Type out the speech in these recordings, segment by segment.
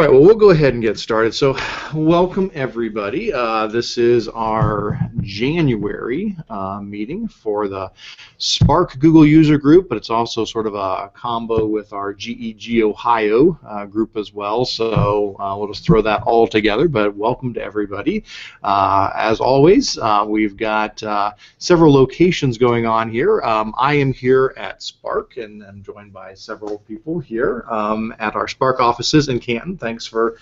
All right, well, we'll go ahead and get started. So, welcome everybody. This is our January meeting for the Spark Google User Group, but it's also sort of a combo with our GEG-Ohio group as well. So, we'll just throw that all together, but welcome to everybody. As always, we've got several locations going on here. I am here at Spark, and I'm joined by several people here at our Spark offices in Canton. Thanks for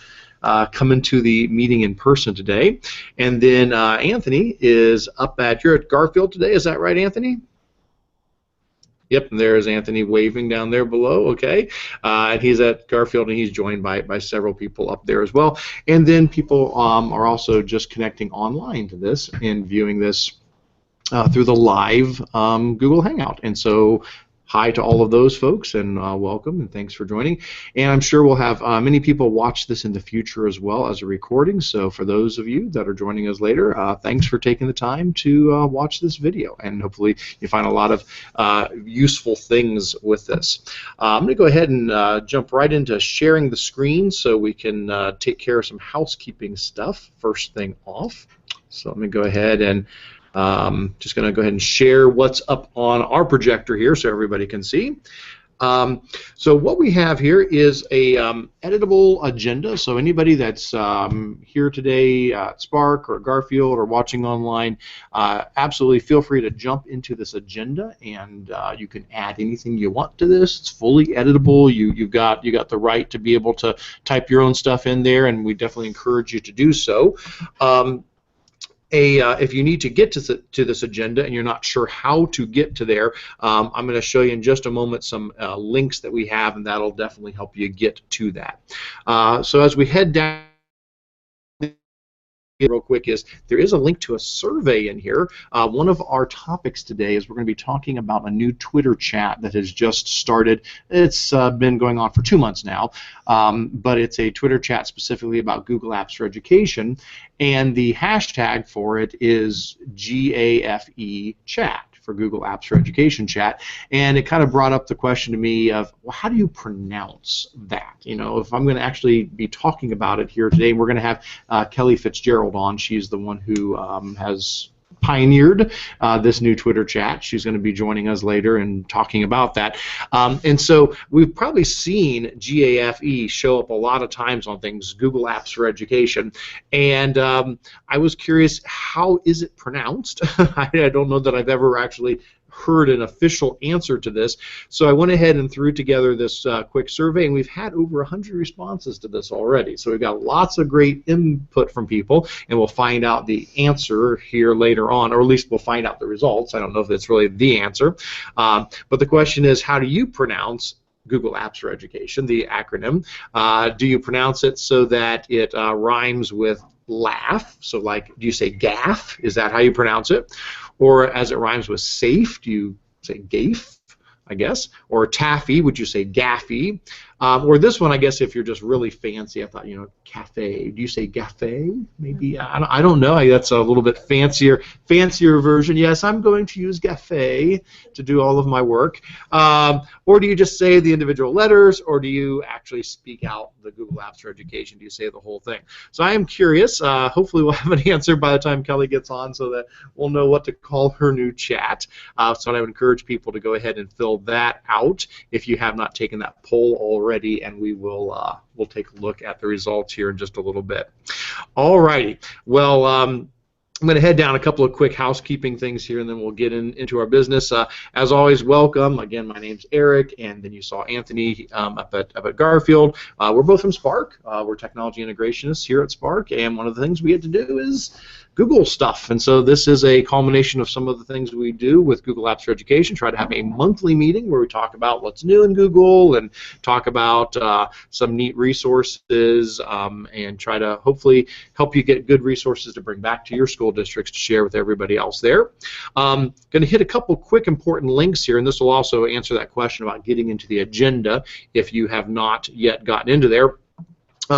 coming to the meeting in person today. And then Anthony is you're at Garfield today, is that right, Anthony? Yep, and there's Anthony waving down there below, okay. And he's at Garfield, and he's joined by several people up there as well. And then people are also just connecting online to this and viewing this through the live Google Hangout. And so hi to all of those folks, and welcome, and thanks for joining. And I'm sure we'll have many people watch this in the future as well as a recording, so for those of you that are joining us later, thanks for taking the time to watch this video, and hopefully you find a lot of useful things with this. I'm going to go ahead and jump right into sharing the screen so we can take care of some housekeeping stuff first thing off. So let me go ahead and just going to go ahead and share what's up on our projector here so everybody can see. So what we have here is a editable agenda. So anybody that's here today at Spark or Garfield or watching online, absolutely feel free to jump into this agenda, and you can add anything you want to this. It's fully editable. You got the right to be able to type your own stuff in there, and we definitely encourage you to do so. If you need to get to this agenda and you're not sure how to get to there, I'm going to show you in just a moment some links that we have, and that'll definitely help you get to that. So as we head down real quick, there is a link to a survey in here. One of our topics today is we're going to be talking about a new Twitter chat that has just started. It's been going on for 2 months now, but it's a Twitter chat specifically about Google Apps for Education, and the hashtag for it is GAFEchat. For Google Apps for Education chat, and it kind of brought up the question to me of, well, how do you pronounce that? You know, if I'm going to actually be talking about it here today, we're going to have Kelly Fitzgerald on. She's the one who has pioneered this new Twitter chat. She's going to be joining us later and talking about that. And so we've probably seen GAFE show up a lot of times on things, Google Apps for Education. And I was curious, how is it pronounced? I don't know that I've ever actually heard an official answer to this, so I went ahead and threw together this quick survey, and we've had over 100 responses to this already, so we've got lots of great input from people, and we'll find out the answer here later on, or at least we'll find out the results. I don't know if it's really the answer, but the question is, how do you pronounce Google Apps for Education, the acronym? Do you pronounce it so that it rhymes with laugh? So like, do you say gaff? Is that how you pronounce it? Or as it rhymes with safe, do you say gafe, I guess? Or taffy, would you say gaffy? Or this one, I guess, if you're just really fancy, I thought, you know, cafe. Do you say gafe? Maybe, I don't know. That's a little bit fancier version. Yes, I'm going to use gafe to do all of my work. Or do you just say the individual letters, or do you actually speak out the Google Apps for Education? Do you say the whole thing? So I am curious. Hopefully we'll have an answer by the time Kelly gets on so that we'll know what to call her new chat. So I would encourage people to go ahead and fill that out if you have not taken that poll already. And we will we'll take a look at the results here in just a little bit. All righty. Well, I'm going to head down a couple of quick housekeeping things here, and then we'll get into our business. As always, welcome. Again, my name's Eric, and then you saw Anthony up at Garfield. We're both from Spark. We're technology integrationists here at Spark, and one of the things we get to do is Google stuff, and so this is a culmination of some of the things we do with Google Apps for Education. Try to have a monthly meeting where we talk about what's new in Google and talk about some neat resources and try to hopefully help you get good resources to bring back to your school districts to share with everybody else there. Going to hit a couple quick important links here, and this will also answer that question about getting into the agenda if you have not yet gotten into there.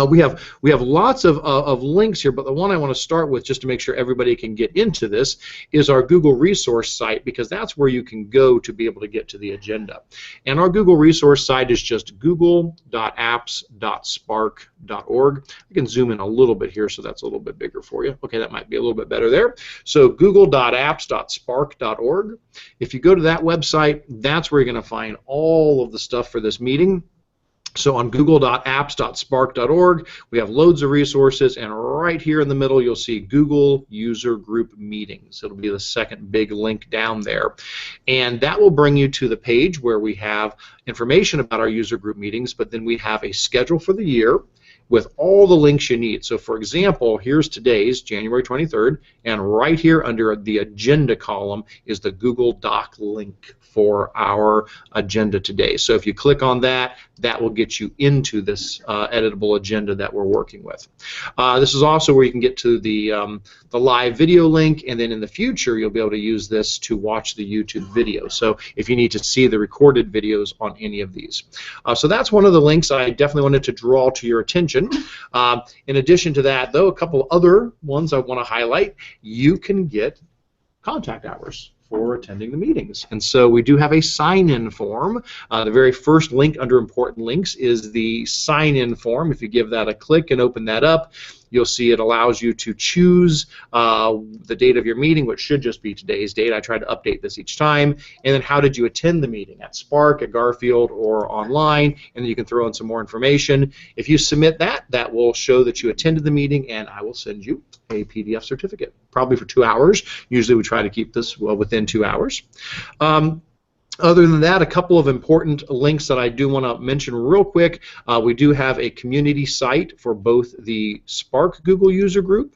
We have lots of links here, but the one I want to start with, just to make sure everybody can get into this, is our Google resource site, because that's where you can go to be able to get to the agenda. And our Google resource site is just google.apps.spark.org. I can zoom in a little bit here so that's a little bit bigger for you. Okay, that might be a little bit better there. So google.apps.spark.org. If you go to that website, that's where you're going to find all of the stuff for this meeting. So on google.apps.spark.org, we have loads of resources, and right here in the middle you'll see Google User Group Meetings. It'll be the second big link down there. And that will bring you to the page where we have information about our user group meetings, but then we have a schedule for the year with all the links you need. So for example, here's today's, January 23rd, and right here under the agenda column is the Google Doc link for our agenda today. So if you click on that, that will get you into this editable agenda that we're working with. This is also where you can get to the live video link, and then in the future you'll be able to use this to watch the YouTube video. So if you need to see the recorded videos on any of these. So that's one of the links I definitely wanted to draw to your attention. In addition to that, though, a couple other ones I want to highlight. You can get contact hours for attending the meetings. And so we do have a sign-in form. The very first link under important links is the sign-in form. If you give that a click and open that up, you'll see it allows you to choose the date of your meeting, which should just be today's date. I try to update this each time. And then how did you attend the meeting, at Spark, at Garfield, or online, and then you can throw in some more information. If you submit that, that will show that you attended the meeting, and I will send you a PDF certificate, probably for 2 hours. Usually we try to keep this within 2 hours. Other than that, a couple of important links that I do want to mention real quick. We do have a community site for both the Spark Google user group,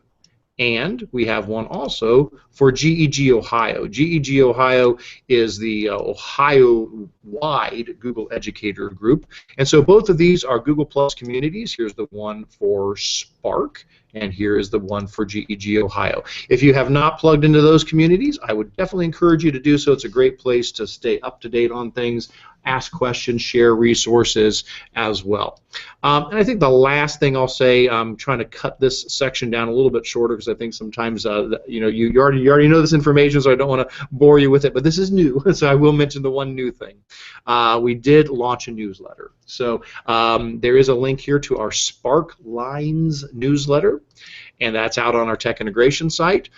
and we have one also for GEG-Ohio. GEG-Ohio is the Ohio-wide Google Educator group, and so both of these are Google Plus communities. Here's the one for Spark, and here is the one for GEG-Ohio. If you have not plugged into those communities, I would definitely encourage you to do so. It's a great place to stay up to date on things, ask questions, share resources as well. And I think the last thing I'll say, I'm trying to cut this section down a little bit shorter because I think sometimes you know, you already know this information, so I don't want to bore you with it. But this is new, so I will mention the one new thing. We did launch a newsletter. So there is a link here to our Spark Lines newsletter, and that's out on our tech integration site.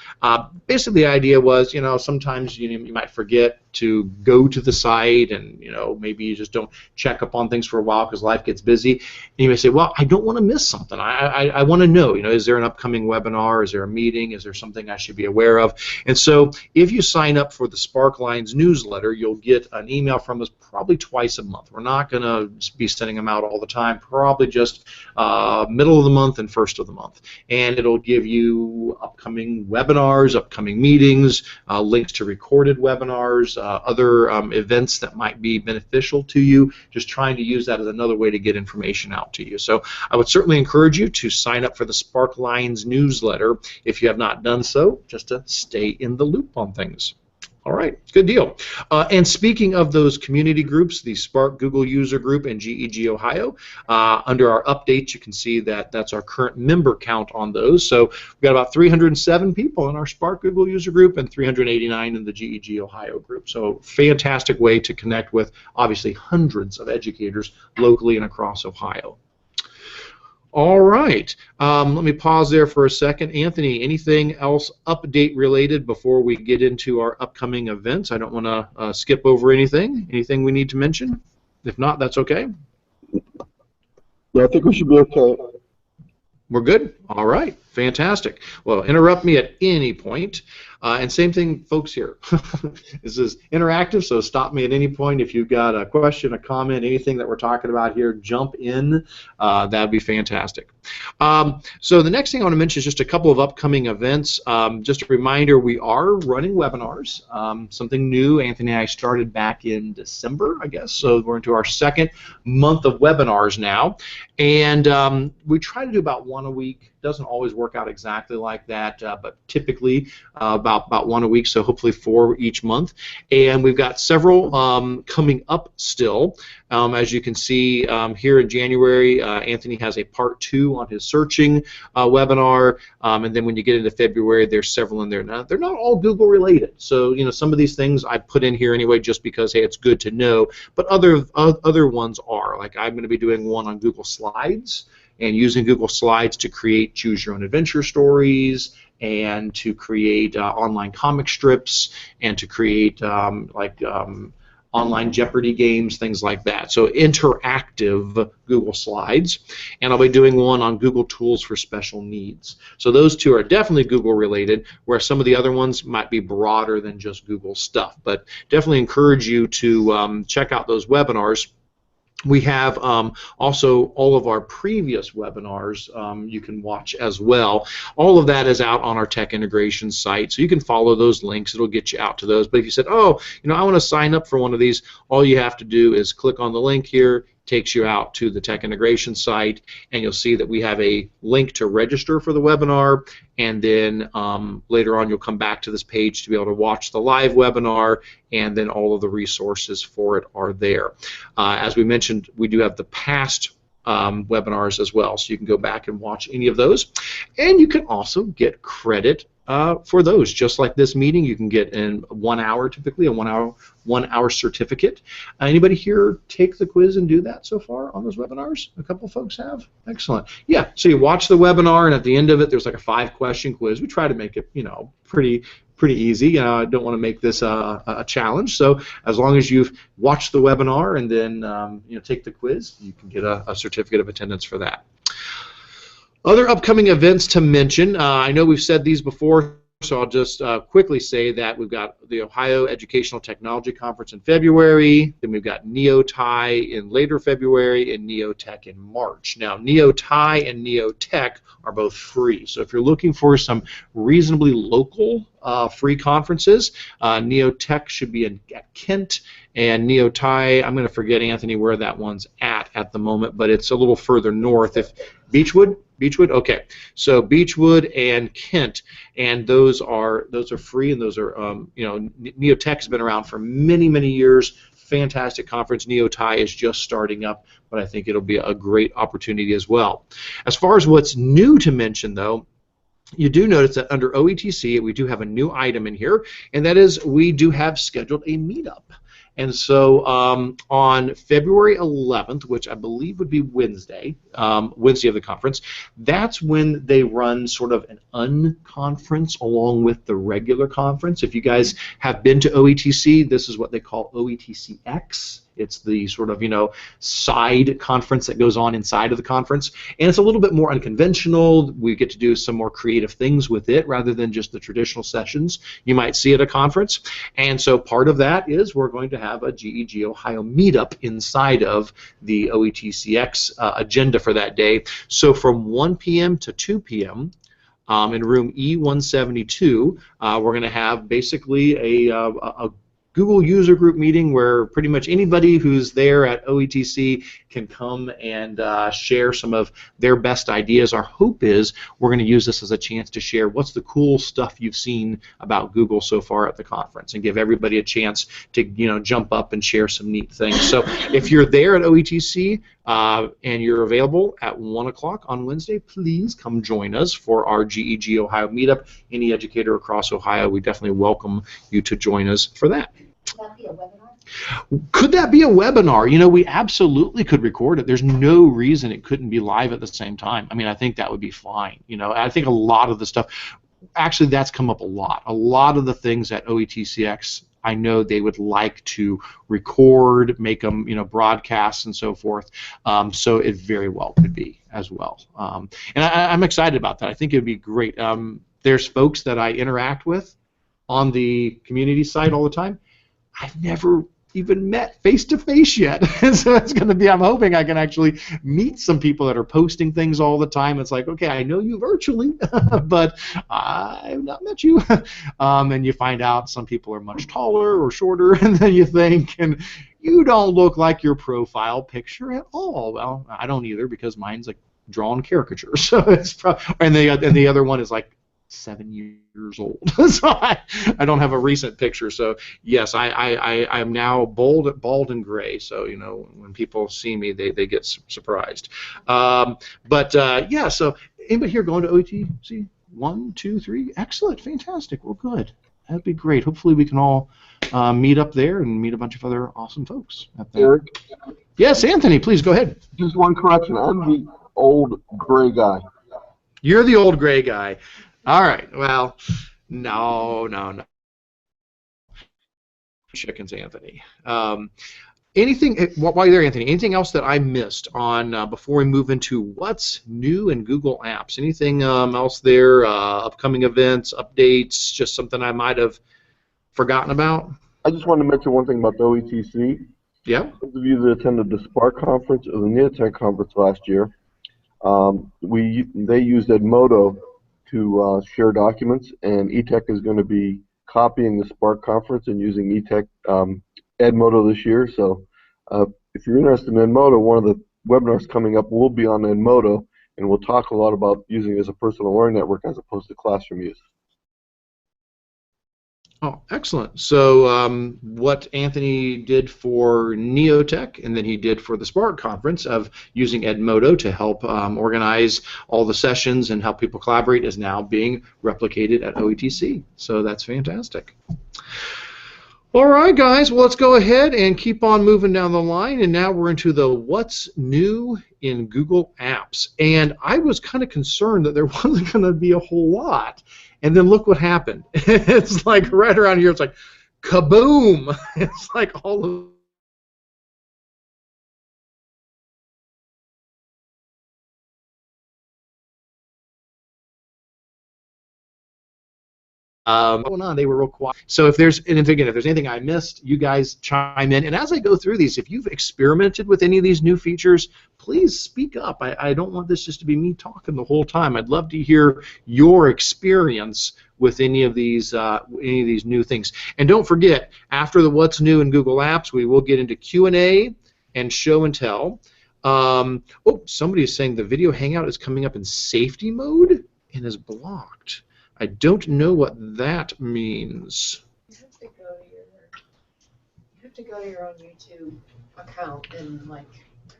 Basically, the idea was, you know, sometimes you might forget to go to the site, and you know, maybe you just don't check up on things for a while because life gets busy. And you may say, well, I don't want to miss something. I want to know, you know, is there an upcoming webinar? Is there a meeting? Is there something I should be aware of? And so if you sign up for the Spark Lines newsletter, you'll get an email from us probably twice a month. We're not going to be sending them out all the time, probably just middle of the month and first of the month. And it'll give you upcoming webinars, upcoming meetings, links to recorded webinars, other events that might be beneficial to you, just trying to use that as another way to get information out to you. So I would certainly encourage you to sign up for the Spark Lines newsletter if you have not done so, just to stay in the loop on things. All right, good deal. And speaking of those community groups, the Spark Google User Group and GEG-Ohio, under our updates you can see that that's our current member count on those. So we've got about 307 people in our Spark Google User Group and 389 in the GEG-Ohio group. So fantastic way to connect with, obviously, hundreds of educators locally and across Ohio. All right, let me pause there for a second. Anthony, anything else update related before we get into our upcoming events? I don't want to skip over anything. Anything we need to mention? If not, that's okay. Yeah, I think we should be okay. We're good? All right, fantastic. Well, interrupt me at any point. And same thing, folks, here. This is interactive, so stop me at any point. If you've got a question, a comment, anything that we're talking about here, jump in. That'd be fantastic. So the next thing I want to mention is just a couple of upcoming events. Just a reminder, we are running webinars. Something new. Anthony and I started back in December, I guess, so we're into our second month of webinars now. And we try to do about one a week. Doesn't always work work out exactly like that, but typically about one a week, so hopefully 4 each month. And we've got several coming up still. As you can see here in January, Anthony has a part 2 on his searching webinar, and then when you get into February, there's several in there. Now, they're not all Google related, so some of these things I put in here anyway just because, hey, it's good to know, but other ones are. Like I'm going to be doing one on Google Slides, and using Google Slides to create choose your own adventure stories, and to create online comic strips, and to create online Jeopardy games, things like that. So interactive Google Slides. And I'll be doing one on Google Tools for Special Needs. So those two are definitely Google related, where some of the other ones might be broader than just Google stuff. But definitely encourage you to check out those webinars. We have also all of our previous webinars you can watch as well. All of that is out on our tech integration site, so you can follow those links. It'll get you out to those. But if you said, oh, I want to sign up for one of these, all you have to do is click on the link here. Takes you out to the tech integration site, and you'll see that we have a link to register for the webinar, and then later on you'll come back to this page to be able to watch the live webinar, and then all of the resources for it are there. As we mentioned, we do have the past webinars as well, so you can go back and watch any of those, and you can also get credit for those. Just like this meeting, you can get in 1 hour, typically a 1 hour certificate. Anybody here take the quiz and do that so far on those webinars? A couple folks have. Excellent. Yeah. So you watch the webinar, and at the end of it, there's like a 5-question quiz. We try to make it, pretty easy. I don't want to make this a challenge. So as long as you've watched the webinar and then take the quiz, you can get a certificate of attendance for that. Other upcoming events to mention, I know we've said these before, so I'll just quickly say that we've got the Ohio Educational Technology Conference in February, then we've got NeoTi in later February, and NeoTech in March. Now, NeoTi and NeoTech are both free, so if you're looking for some reasonably local free conferences, NeoTech should be at Kent, and NeoTi, I'm going to forget, Anthony, where that one's at the moment, but it's a little further north. If Beechwood? Okay. So Beechwood and Kent, and those are free, and those are NeoTech's been around for many years. Fantastic conference. NeoTi is just starting up, but I think it'll be a great opportunity as well. As far as what's new to mention, though, you do notice that under OETC we do have a new item in here, and that is we do have scheduled a meetup. And so on February 11th, which I believe would be Wednesday of the conference, that's when they run sort of an unconference along with the regular conference. If you guys have been to OETC, this is what they call OETCx. It's the sort of, side conference that goes on inside of the conference. And it's a little bit more unconventional. We get to do some more creative things with it rather than just the traditional sessions you might see at a conference. And so part of that is we're going to have a GEG-Ohio meetup inside of the OETCx agenda for that day. So from 1 p.m. to 2 p.m., in room E172, we're going to have basically a Google user group meeting where pretty much anybody who's there at OETC can come and share some of their best ideas. Our hope is we're going to use this as a chance to share what's the cool stuff you've seen about Google so far at the conference, and give everybody a chance to jump up and share some neat things. So if you're there at OETC and you're available at 1 o'clock on Wednesday, please come join us for our GEG-Ohio meetup. Any educator across Ohio, we definitely welcome you to join us for that. Could that be a webinar? Could that be a webinar? We absolutely could record it. There's no reason it couldn't be live at the same time. I mean, I think that would be fine. I think a lot of the stuff, actually that's come up a lot. A lot of the things at OETCx, I know they would like to record, make them, broadcasts and so forth. So it very well could be as well. And I'm excited about that. I think it would be great. There's folks that I interact with on the community site all the time. I've never even met face-to-face yet. So it's going to be, I'm hoping I can actually meet some people that are posting things all the time. It's like, okay, I know you virtually, but I've not met you. And you find out some people are much taller or shorter than you think, and you don't look like your profile picture at all. Well, I don't either, because mine's like drawn caricatures. So it's and the other one is like 7 years old. So I don't have a recent picture. So yes, I'm now bald and gray. So when people see me, they get surprised. Yeah. So anybody here going to OETC? 1, 2, 3. Excellent, fantastic. Well, good. That'd be great. Hopefully we can all meet up there and meet a bunch of other awesome folks at that. Eric? Yes, Anthony, please go ahead. Just one correction. I'm the old gray guy. You're the old gray guy. All right. Well, no. Chickens, Anthony. Anything while you're there, Anthony? Anything else that I missed on before we move into what's new in Google Apps? Anything else there? Upcoming events, updates? Just something I might have forgotten about? I just wanted to mention one thing about the OETC. Yeah. Those of you that attended the Spark conference or the Neotech conference last year, they used Edmodo to share documents, and eTech is going to be copying the Spark conference and using eTech Edmodo this year. So if you're interested in Edmodo, one of the webinars coming up will be on Edmodo, and we'll talk a lot about using it as a personal learning network as opposed to classroom use. Oh, excellent. So what Anthony did for Neotech and then he did for the Spark conference of using Edmodo to help organize all the sessions and help people collaborate is now being replicated at OETC. So that's fantastic. All right, guys. Well, let's go ahead and keep on moving down the line. And now we're into the what's new in Google Apps. And I was kind of concerned that there wasn't going to be a whole lot. And then look what happened. It's like right around here, it's like kaboom. It's like all of going on. They were real quiet. So if there's anything I missed, you guys chime in. And as I go through these, if you've experimented with any of these new features, please speak up. I don't want this just to be me talking the whole time. I'd love to hear your experience with any of these new things. And don't forget, after the what's new in Google Apps, we will get into Q&A and show and tell. Oh, somebody is saying the video hangout is coming up in safety mode and is blocked. I don't know what that means. You have to go to your own YouTube account and like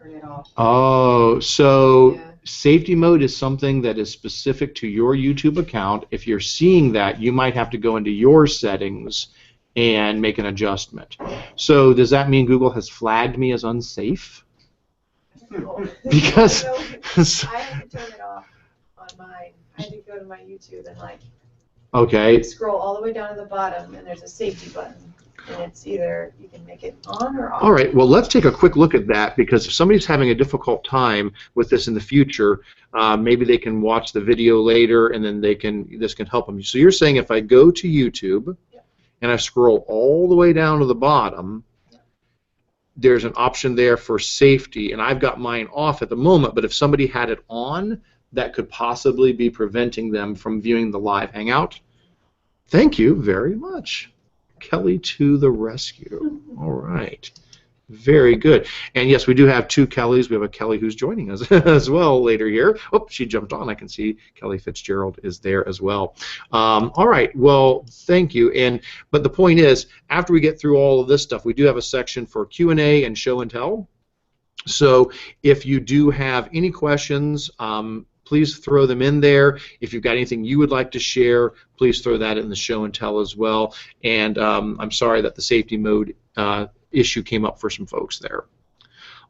turn it off. Oh, so yeah. Safety mode is something that is specific to your YouTube account. If you're seeing that, you might have to go into your settings and make an adjustment. So does that mean Google has flagged me as unsafe? Because I had to turn it off on mine. I had to go to my YouTube and like scroll all the way down to the bottom, and there's a safety button, and it's either you can make it on or off. All right. Well, let's take a quick look at that, because if somebody's having a difficult time with this in the future, maybe they can watch the video later, and then this can help them. So you're saying if I go to YouTube and I scroll all the way down to the bottom, there's an option there for safety, and I've got mine off at the moment, but if somebody had it on, that could possibly be preventing them from viewing the live hangout. Thank you very much. Kelly to the rescue. All right. Very good. And yes, we do have two Kellys. We have a Kelly who's joining us as well later here. Oh, she jumped on. I can see Kelly Fitzgerald is there as well. All right. Well, thank you. But the point is, after we get through all of this stuff, we do have a section for Q&A and show and tell. So if you do have any questions, please throw them in there. If you've got anything you would like to share, please throw that in the show and tell as well. And I'm sorry that the safety mode issue came up for some folks there.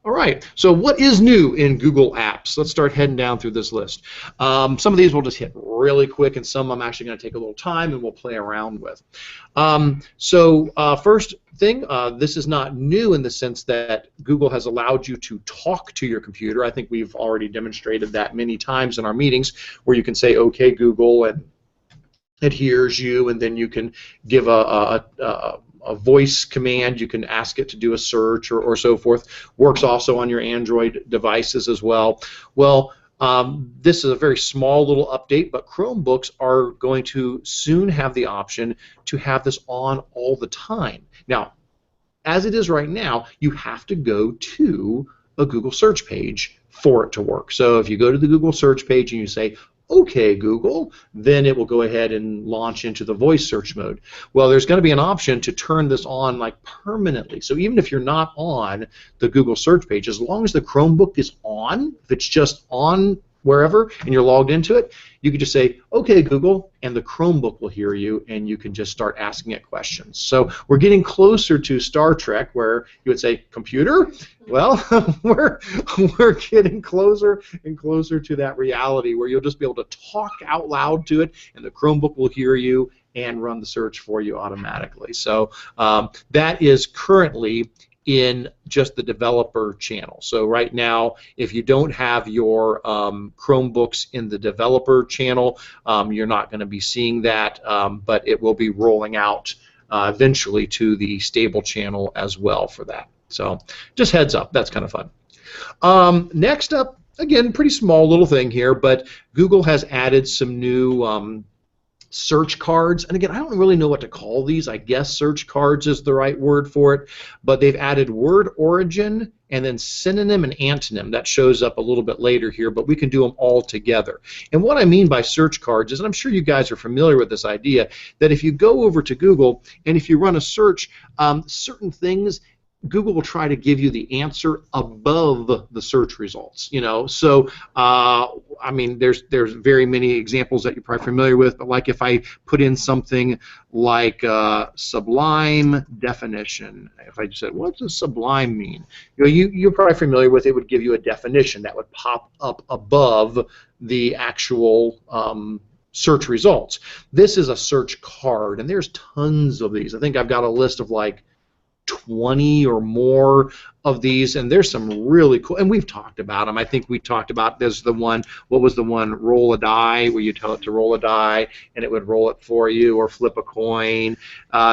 All right, so what is new in Google Apps? Let's start heading down through this list. Some of these we'll just hit really quick, and some I'm actually going to take a little time and we'll play around with. First thing, this is not new in the sense that Google has allowed you to talk to your computer. I think we've already demonstrated that many times in our meetings, where you can say, "Okay, Google," and it hears you, and then you can give a voice command. You can ask it to do a search or so forth. Works also on your Android devices as well. Well, this is a very small little update, but Chromebooks are going to soon have the option to have this on all the time. Now, as it is right now, you have to go to a Google search page for it to work. So if you go to the Google search page and you say, "Okay, Google," then it will go ahead and launch into the voice search mode. Well, there's going to be an option to turn this on like permanently. So even if you're not on the Google search page, as long as the Chromebook is on, if it's just on wherever and you're logged into it, you can just say, "Okay, Google," and the Chromebook will hear you, and you can just start asking it questions. So we're getting closer to Star Trek, where you would say, "Computer?" Well, we're getting closer and closer to that reality where you'll just be able to talk out loud to it, and the Chromebook will hear you and run the search for you automatically. So that is currently in just the developer channel. So right now, if you don't have your Chromebooks in the developer channel, you're not going to be seeing that, but it will be rolling out eventually to the stable channel as well for that. So just heads up, that's kind of fun. Next up, again, pretty small little thing here, but Google has added some new search cards, and again, I don't really know what to call these. I guess search cards is the right word for it, but they've added word origin and then synonym and antonym. That shows up a little bit later here, but we can do them all together. And what I mean by search cards is, and I'm sure you guys are familiar with this idea, that if you go over to Google and if you run a search, certain things, Google will try to give you the answer above the search results, you know. So, I mean, there's very many examples that you're probably familiar with, but like if I put in something like sublime definition, if I just said, "What does sublime mean?" You know, you're probably familiar with it. It would give you a definition that would pop up above the actual search results. This is a search card, and there's tons of these. I think I've got a list of like 20 or more of these, and there's some really cool, and we've talked about them. I think we talked about, there's the one, what was the one, roll a die, where you tell it to roll a die and it would roll it for you, or flip a coin.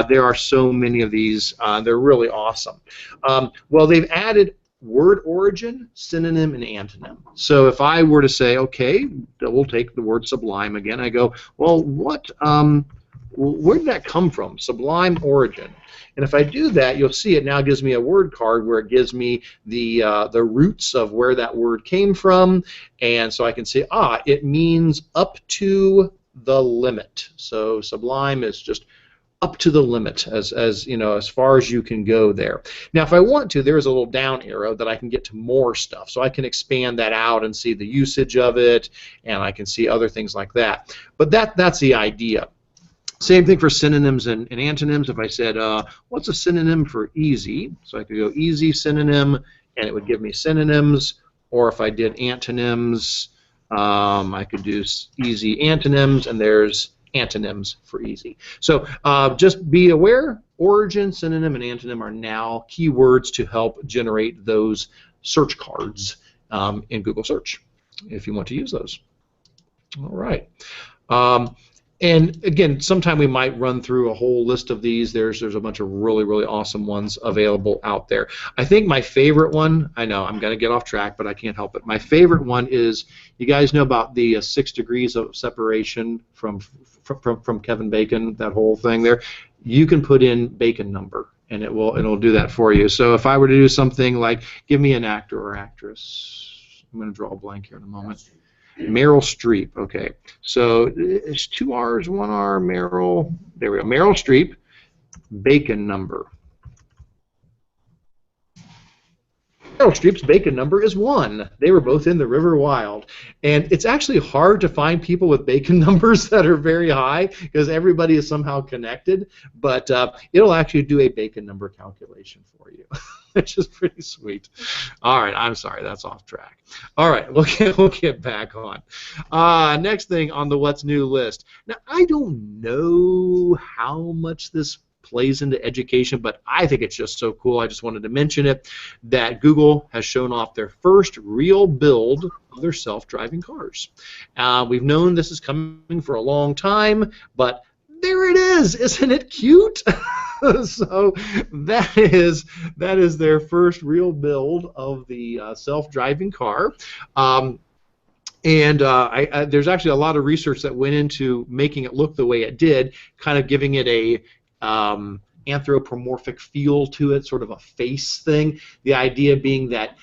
There are so many of these. They're really awesome. Well, they've added word origin, synonym, and antonym. So if I were to say, okay, we'll take the word sublime again, I go, well, what, where did that come from? Sublime origin. And if I do that, you'll see it now gives me a word card where it gives me the roots of where that word came from, and so I can say, it means up to the limit. So sublime is just up to the limit, as you know, as far as you can go there. Now, if I want to, there is a little down arrow that I can get to more stuff, so I can expand that out and see the usage of it, and I can see other things like that. But that's the idea. Same thing for synonyms and antonyms. If I said, what's a synonym for easy? So I could go easy synonym, and it would give me synonyms. Or if I did antonyms, I could do easy antonyms, and there's antonyms for easy. So just be aware, origin, synonym, and antonym are now keywords to help generate those search cards in Google search, if you want to use those. All right. And again, sometime we might run through a whole list of these. There's a bunch of really, really awesome ones available out there. I think my favorite one, I know I'm going to get off track, but I can't help it. My favorite one is, you guys know about the 6 degrees of separation from Kevin Bacon, that whole thing there. You can put in Bacon number, and it'll do that for you. So if I were to do something like, give me an actor or actress. I'm going to draw a blank here in a moment. Meryl Streep, okay. So it's 2 R's, 1 R, Meryl, there we go. Meryl Streep, Bacon number. Meryl Streep's Bacon number is 1. They were both in the River Wild. And it's actually hard to find people with Bacon numbers that are very high, because everybody is somehow connected, but it'll actually do a Bacon number calculation for you. Which is pretty sweet. All right, I'm sorry, that's off track. All right, we'll get back on. Next thing on the what's new list. Now, I don't know how much this plays into education, but I think it's just so cool. I just wanted to mention it, that Google has shown off their first real build of their self-driving cars. We've known this is coming for a long time, but there it is. Isn't it cute? So that is their first real build of the self-driving car. There's actually a lot of research that went into making it look the way it did, kind of giving it a anthropomorphic feel to it, sort of a face thing. The idea being that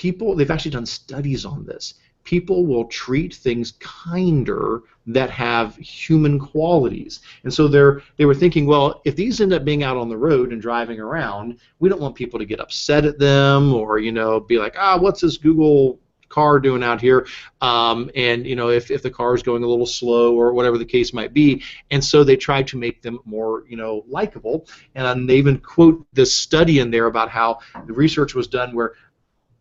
they've actually done studies on this. People will treat things kinder that have human qualities. And so they were thinking, well, if these end up being out on the road and driving around, we don't want people to get upset at them or, be like, what's this Google car doing out here? And, if the car is going a little slow or whatever the case might be. And so they tried to make them more, likable. And they even quote this study in there about how the research was done where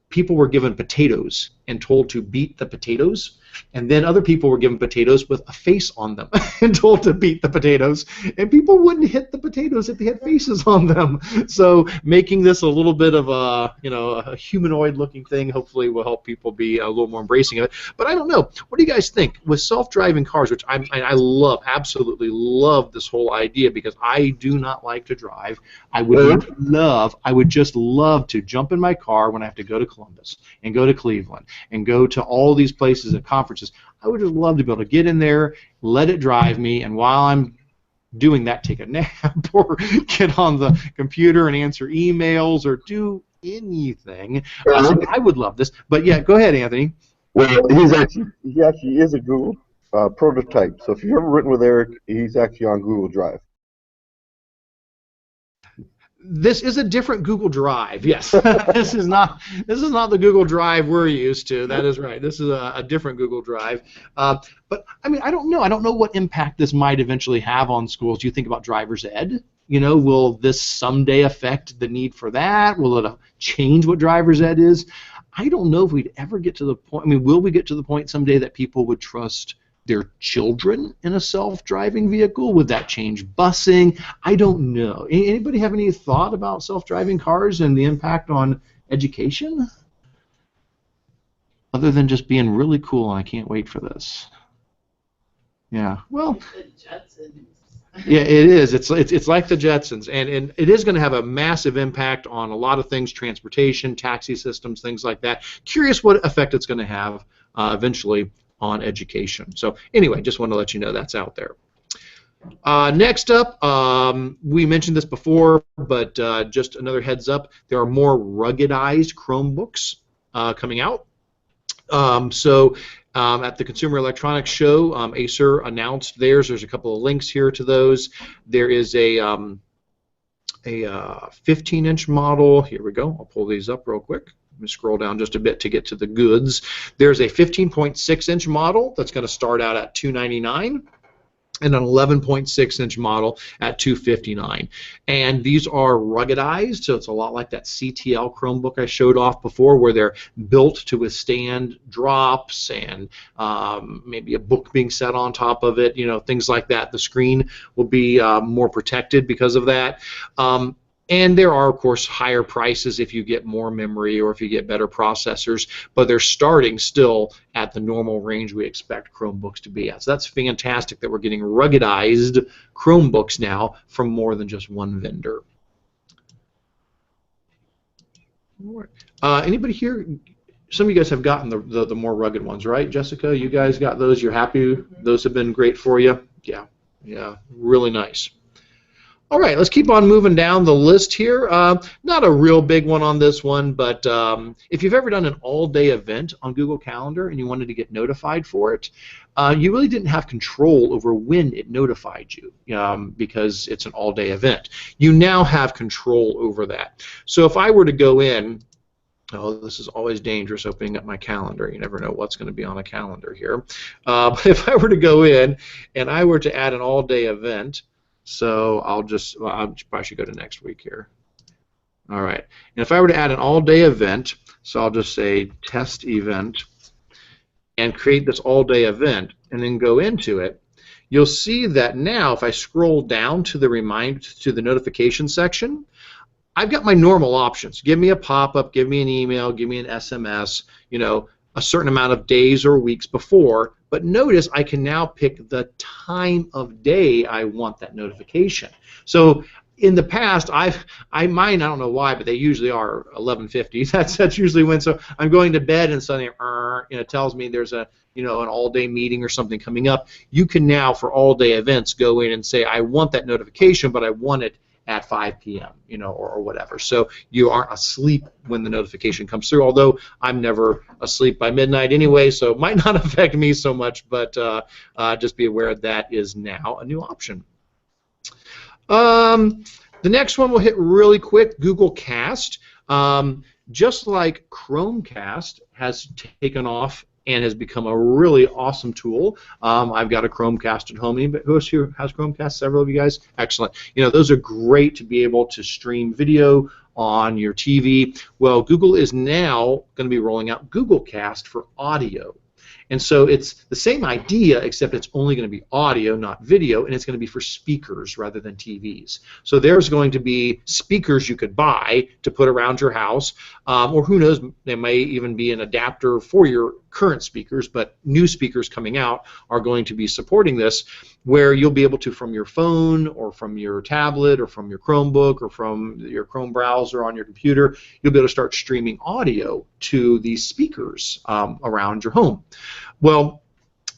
people were given potatoes and told to beat the potatoes, and then other people were given potatoes with a face on them and told to beat the potatoes, and people wouldn't hit the potatoes if they had faces on them. So making this a little bit of a humanoid looking thing hopefully will help people be a little more embracing of it. But I don't know, what do you guys think with self-driving cars, which I love, absolutely love this whole idea, because I do not like to drive. I would just love to jump in my car when I have to go to Columbus and go to Cleveland and go to all these places and conferences. I would just love to be able to get in there, let it drive me, and while I'm doing that, take a nap or get on the computer and answer emails or do anything. So I would love this. But yeah, go ahead, Anthony. Well, he actually is a Google prototype. So if you've ever written with Eric, he's actually on Google Drive. This is a different Google Drive. Yes, this is not the Google Drive we're used to. That is right. This is a different Google Drive. But I mean, I don't know what impact this might eventually have on schools. Do you think about driver's ed? Will this someday affect the need for that? Will it change what driver's ed is? I don't know if we'd ever get to the point. I mean, will we get to the point someday that people would trust their children in a self-driving vehicle? Would that change busing? I don't know. Anybody have any thought about self-driving cars and the impact on education? Other than just being really cool, and I can't wait for this. Yeah, well, yeah, it is. It's like the Jetsons, and it is going to have a massive impact on a lot of things, transportation, taxi systems, things like that. Curious what effect it's going to have eventually on education. So anyway, just want to let you know that's out there. Next up, we mentioned this before, but just another heads up, there are more ruggedized Chromebooks coming out. At the Consumer Electronics Show, Acer announced theirs. There's a couple of links here to those. There is a 15-inch model. Here we go. I'll pull these up real quick. Let me scroll down just a bit to get to the goods. There's a 15.6-inch model that's going to start out at $299, and an 11.6-inch model at $259. And these are ruggedized, so it's a lot like that CTL Chromebook I showed off before, where they're built to withstand drops and maybe a book being set on top of it, things like that. The screen will be more protected because of that. And there are, of course, higher prices if you get more memory or if you get better processors, but they're starting still at the normal range we expect Chromebooks to be at. So that's fantastic that we're getting ruggedized Chromebooks now from more than just one vendor. Anybody here? Some of you guys have gotten the more rugged ones, right? Jessica, you guys got those? You're happy? Those have been great for you? Yeah, really nice. All right, let's keep on moving down the list here. Not a real big one on this one, but if you've ever done an all-day event on Google Calendar and you wanted to get notified for it, you really didn't have control over when it notified you because it's an all-day event. You now have control over that. So if I were to go in, this is always dangerous opening up my calendar. You never know what's going to be on a calendar here. But if I were to go in and I were to add an all-day event, so I probably should go to next week here. All right. And if I were to add an all-day event, so I'll just say test event and create this all-day event and then go into it, you'll see that now if I scroll down to the notification section, I've got my normal options. Give me a pop-up, give me an email, give me an SMS, a certain amount of days or weeks before, but notice I can now pick the time of day I want that notification. So in the past, I don't know why, but they usually are 11:50. That's usually when. So I'm going to bed and suddenly it tells me there's an all-day meeting or something coming up. You can now, for all-day events, go in and say I want that notification, but I want it at 5 p.m., you know, or whatever. So you aren't asleep when the notification comes through, although I'm never asleep by midnight anyway, so it might not affect me so much, but just be aware that is now a new option. The next one we'll hit really quick, Google Cast. Just like Chromecast has taken off and has become a really awesome tool. I've got a Chromecast at home. Anybody who else here has Chromecast? Several of you guys? Excellent. You know, those are great to be able to stream video on your TV. Well, Google is now going to be rolling out Google Cast for audio. And so it's the same idea, except it's only going to be audio, not video, and it's going to be for speakers rather than TVs. So there's going to be speakers you could buy to put around your house, or who knows, there may even be an adapter for your current speakers, but new speakers coming out are going to be supporting this, where you'll be able to, from your phone or from your tablet or from your Chromebook or from your Chrome browser on your computer, you'll be able to start streaming audio to these speakers around your home. Well,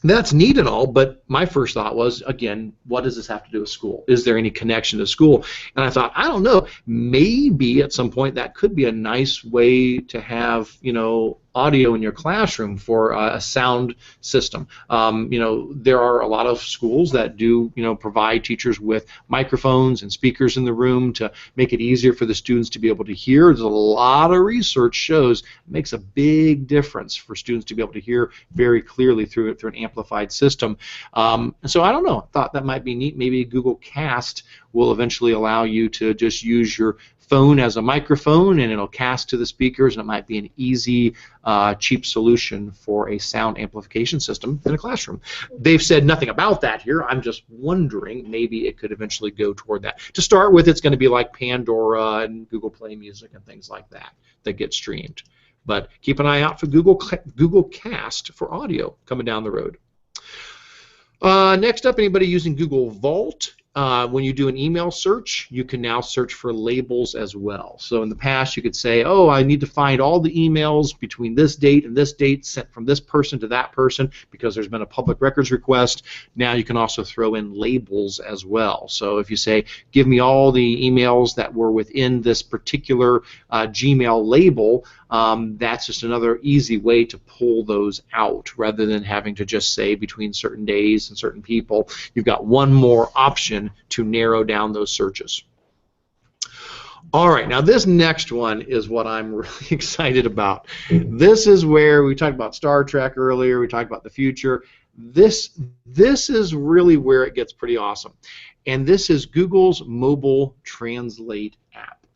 that's neat and all, but my first thought was, again, what does this have to do with school? Is there any connection to school? And I thought, I don't know, maybe at some point that could be a nice way to have, you know, audio in your classroom for a sound system. You know, there are a lot of schools that do, you know, provide teachers with microphones and speakers in the room to make it easier for the students to be able to hear. There's a lot of research shows it makes a big difference for students to be able to hear very clearly through an amplified system. And so I don't know, thought that might be neat. Maybe Google Cast will eventually allow you to just use your phone as a microphone and it'll cast to the speakers, and it might be an easy, cheap solution for a sound amplification system in a classroom. They've said nothing about that here. I'm just wondering maybe it could eventually go toward that. To start with, it's going to be like Pandora and Google Play Music and things like that that get streamed. But keep an eye out for Google Cast for audio coming down the road. Next up, anybody using Google Vault? When you do an email search, you can now search for labels as well. So in the past, you could say, oh, I need to find all the emails between this date and this date sent from this person to that person because there's been a public records request. Now you can also throw in labels as well. So if you say, give me all the emails that were within this particular Gmail label, that's just another easy way to pull those out rather than having to just say between certain days and certain people. You've got one more option to narrow down those searches. All right, now this next one is what I'm really excited about. This is where we talked about Star Trek earlier, we talked about the future. This is really where it gets pretty awesome. And this is Google's Mobile Translate app.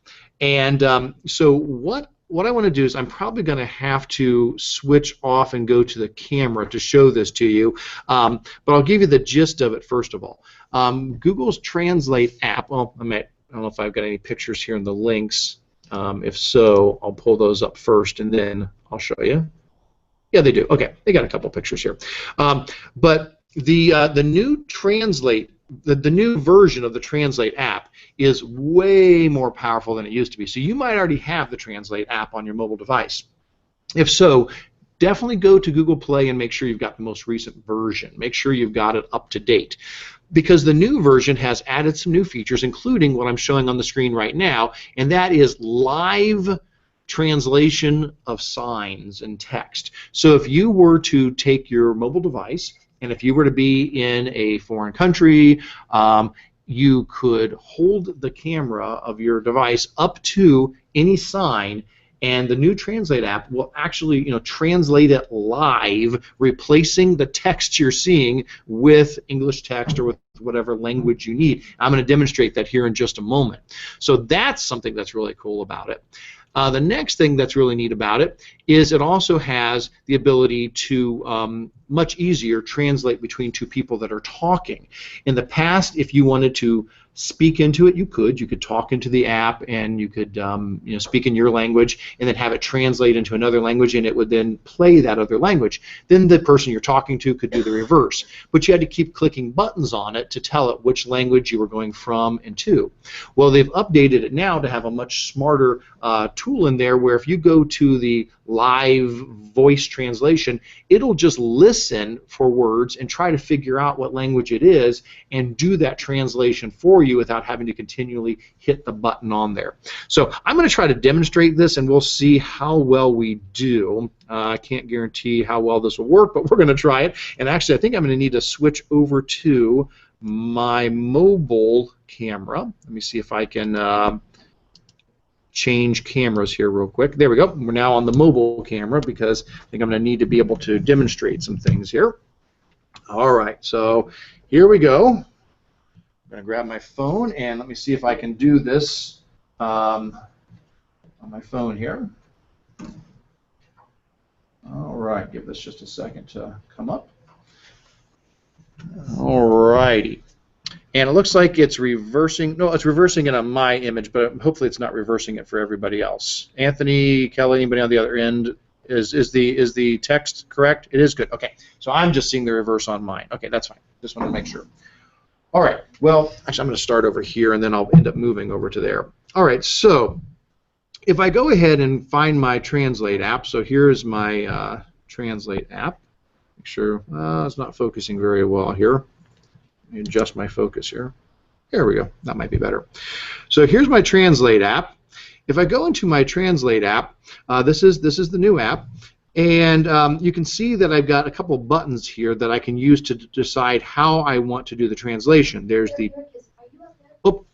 And so what I want to do is I'm probably going to have to switch off and go to the camera to show this to you, but I'll give you the gist of it first of all. Google's Translate app, well, I don't know if I've got any pictures here in the links. If so, I'll pull those up first and then I'll show you. Yeah, they do. Okay, they got a couple pictures here. But the new Translate, the new version of the Translate app is way more powerful than it used to be. So you might already have the Translate app on your mobile device. If so, definitely go to Google Play and make sure you've got the most recent version. Make sure you've got it up to date. Because the new version has added some new features, including what I'm showing on the screen right now, and that is live translation of signs and text. So if you were to take your mobile device, and if you were to be in a foreign country, you could hold the camera of your device up to any sign, and the new Translate app will actually, translate it live, replacing the text you're seeing with English text or with whatever language you need. I'm going to demonstrate that here in just a moment. So that's something that's really cool about it. The next thing that's really neat about it is it also has the ability to much easier translate between two people that are talking. In the past, if you wanted to speak into it, you could talk into the app and you could speak in your language and then have it translate into another language, and it would then play that other language. Then the person you're talking to could do the reverse, but you had to keep clicking buttons on it to tell it which language you were going from and to. Well, they've updated it now to have a much smarter tool in there where if you go to the live voice translation, it'll just listen for words and try to figure out what language it is and do that translation for you without having to continually hit the button on there. So I'm going to try to demonstrate this, and we'll see how well we do. I can't guarantee how well this will work, but we're going to try it. And actually, I think I'm going to need to switch over to my mobile camera. Let me see if I can change cameras here real quick. There we go. We're now on the mobile camera because I think I'm going to need to be able to demonstrate some things here. All right, so here we go. I'm going to grab my phone and let me see if I can do this on my phone here. All right, give this just a second to come up. All righty. And it looks like it's reversing. No, it's reversing it on my image, but hopefully it's not reversing it for everybody else. Anthony, Kelly, anybody on the other end? Is the text correct? It is good. Okay, so I'm just seeing the reverse on mine. Okay, that's fine. Just want to make sure. All right. Well, actually, I'm going to start over here, and then I'll end up moving over to there. All right. So if I go ahead and find my Translate app, so here's my Translate app. Make sure it's not focusing very well here. Let me adjust my focus here. There we go. That might be better. So here's my Translate app. If I go into my Translate app, this is the new app, and you can see that I've got a couple buttons here that I can use to decide how I want to do the translation. There's the. Oh,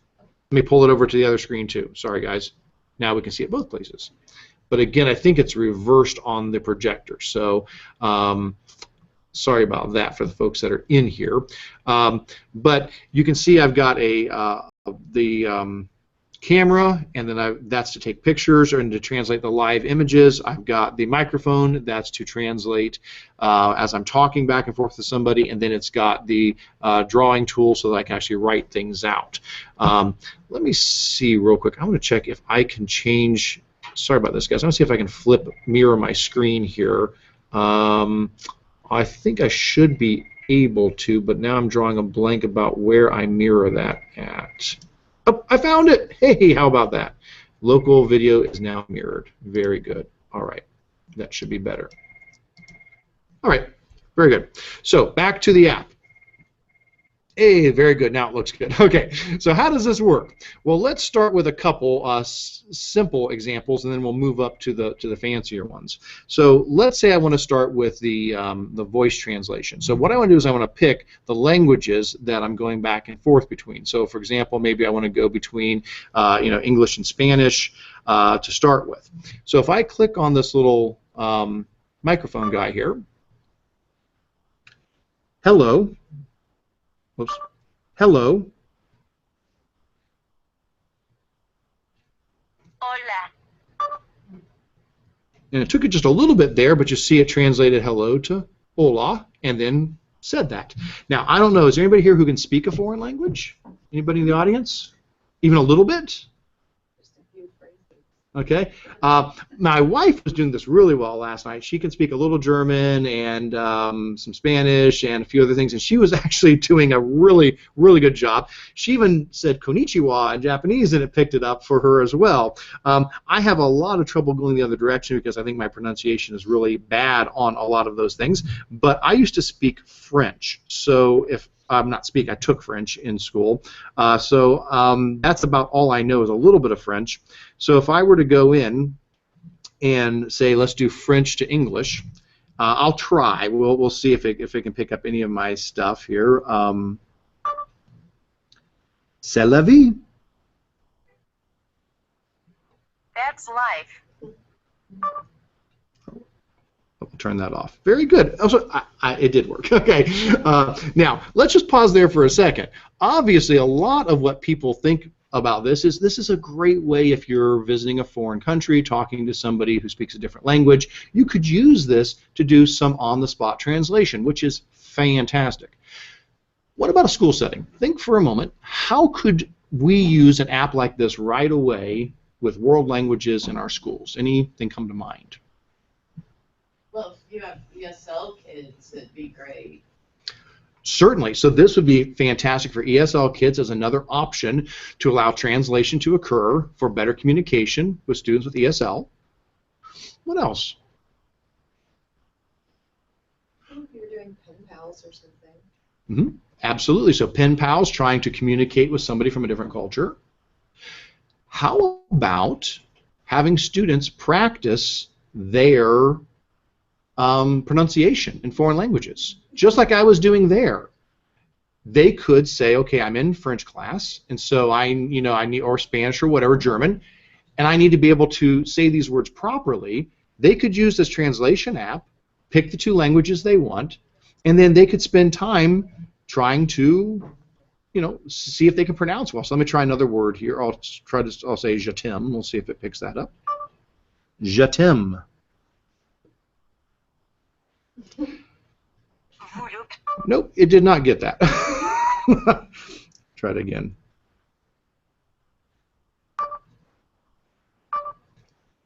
let me pull it over to the other screen too. Sorry, guys. Now we can see it both places. But again, I think it's reversed on the projector. So. Sorry about that for the folks that are in here, but you can see I've got the camera, and then that's to take pictures and to translate the live images. I've got the microphone, that's to translate as I'm talking back and forth to somebody, and then it's got the drawing tool so that I can actually write things out. Let me see real quick. I want to check if I can change. Sorry about this, guys. I want to see if I can mirror my screen here. I think I should be able to, but now I'm drawing a blank about where I mirror that at. Oh, I found it! Hey, how about that? Local video is now mirrored. Very good. All right. That should be better. All right. Very good. So back to the app. Hey, very good. Now it looks good. Okay, so how does this work? Well, let's start with a couple simple examples, and then we'll move up to the fancier ones. So let's say I want to start with the voice translation. So what I want to do is I want to pick the languages that I'm going back and forth between. So, for example, maybe I want to go between English and Spanish to start with. So if I click on this little microphone guy here, hello. Oops. Hello. Hola. And it took it just a little bit there, but you see it translated hello to hola, and then said that. Now, I don't know, is there anybody here who can speak a foreign language? Anybody in the audience? Even a little bit? Just a few phrases. Okay. My wife was doing this really well last night. She can speak a little German and some Spanish and a few other things, and she was actually doing a really, really good job. She even said konnichiwa in Japanese, and it picked it up for her as well. I have a lot of trouble going the other direction because I think my pronunciation is really bad on a lot of those things, but I used to speak French, so if not speak, I took French in school. So that's about all I know is a little bit of French. So if I were to go in and say, let's do French to English, I'll try. We'll see if it can pick up any of my stuff here. C'est la vie. That's life. I'll turn that off. Very good. Also, it did work. Okay. Now, let's just pause there for a second. Obviously, a lot of what people think about this is a great way if you're visiting a foreign country, talking to somebody who speaks a different language. You could use this to do some on-the-spot translation, which is fantastic. What about a school setting? Think for a moment, how could we use an app like this right away with world languages in our schools? Anything come to mind? Well, if you have ESL kids, it'd be great. Certainly. So this would be fantastic for ESL kids as another option to allow translation to occur for better communication with students with ESL. What else? If you're doing pen pals or something. Mm-hmm. Absolutely. So pen pals trying to communicate with somebody from a different culture. How about having students practice their pronunciation in foreign languages, just like I was doing there? They could say, okay, I'm in French class, and so I need, or Spanish or whatever, German, and I need to be able to say these words properly. They could use this translation app, pick the two languages they want, and then they could spend time trying to, see if they can pronounce well. So let me try another word here. I'll say je t'aime. We'll see if it picks that up. Je t'aime. Nope, it did not get that. Try it again.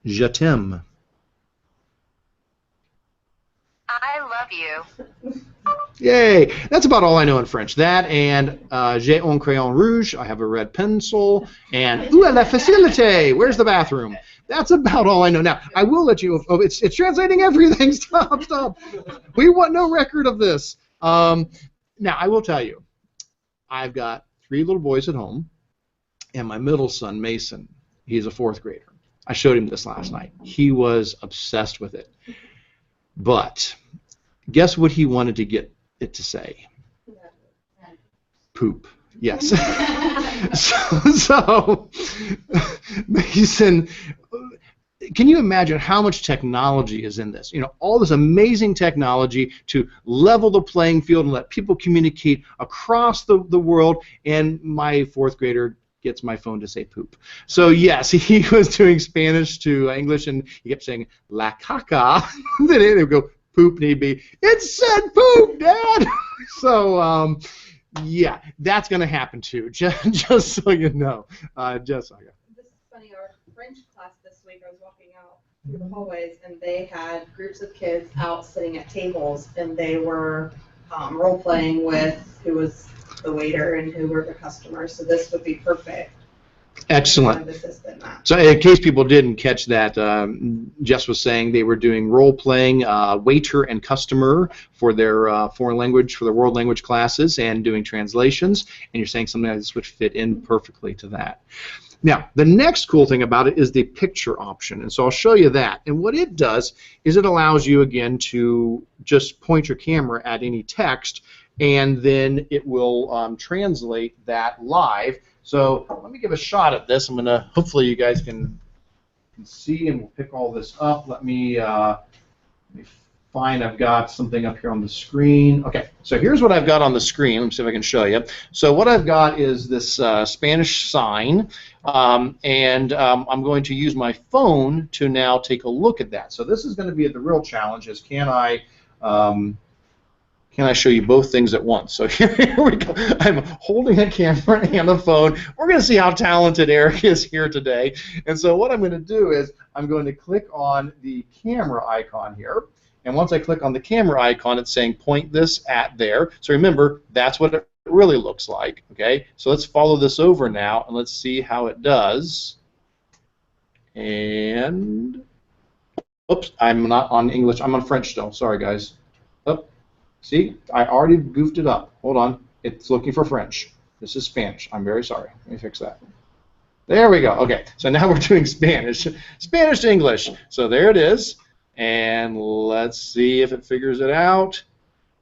Je t'aime. I love you. Yay! That's about all I know in French. That and j'ai un crayon rouge. I have a red pencil. And où est la facilité? Where's the bathroom? That's about all I know. Now, I will let you. Oh, it's translating everything. Stop. We want no record of this. Now, I will tell you, I've got 3 little boys at home, and my middle son, Mason, he's a 4th grader. I showed him this last night. He was obsessed with it. But guess what he wanted to get it to say? Poop. Yes. so Mason, can you imagine how much technology is in this? All this amazing technology to level the playing field and let people communicate across the world, and my 4th grader gets my phone to say poop. So yes, he was doing Spanish to English, and he kept saying la caca. Then it would go poop, and he'd be, it said poop, Dad. So yeah, that's going to happen too. Just so you know. Just so you know. This is funny. Our French class this week, I was walking out through the hallways, and they had groups of kids out sitting at tables, and they were role playing with who was the waiter and who were the customers. So this would be perfect. Excellent. So in case people didn't catch that, Jess was saying they were doing role-playing waiter and customer for their foreign language, for their world language classes, and doing translations, and you're saying something like this would fit in perfectly to that. Now, the next cool thing about it is the picture option, and so I'll show you that. And what it does is it allows you, again, to just point your camera at any text, and then it will translate that live. So let me give a shot at this. I'm going to, hopefully you guys can see, and we'll pick all this up. Let me find, I've got something up here on the screen. Okay, so here's what I've got on the screen. Let me see if I can show you. So what I've got is this Spanish sign, and I'm going to use my phone to now take a look at that. So this is going to be the real challenge, is can I show you both things at once? So here we go. I'm holding a camera and a phone. We're going to see how talented Eric is here today. And so what I'm going to do is I'm going to click on the camera icon here. And once I click on the camera icon, it's saying point this at there. So remember, that's what it really looks like. Okay. So let's follow this over now, and let's see how it does. And oops, I'm not on English. I'm on French still. Sorry, guys. Oh. See, I already goofed it up. Hold on. It's looking for French. This is Spanish. I'm very sorry. Let me fix that. There we go. Okay, so now we're doing Spanish. Spanish to English. So there it is. And let's see if it figures it out.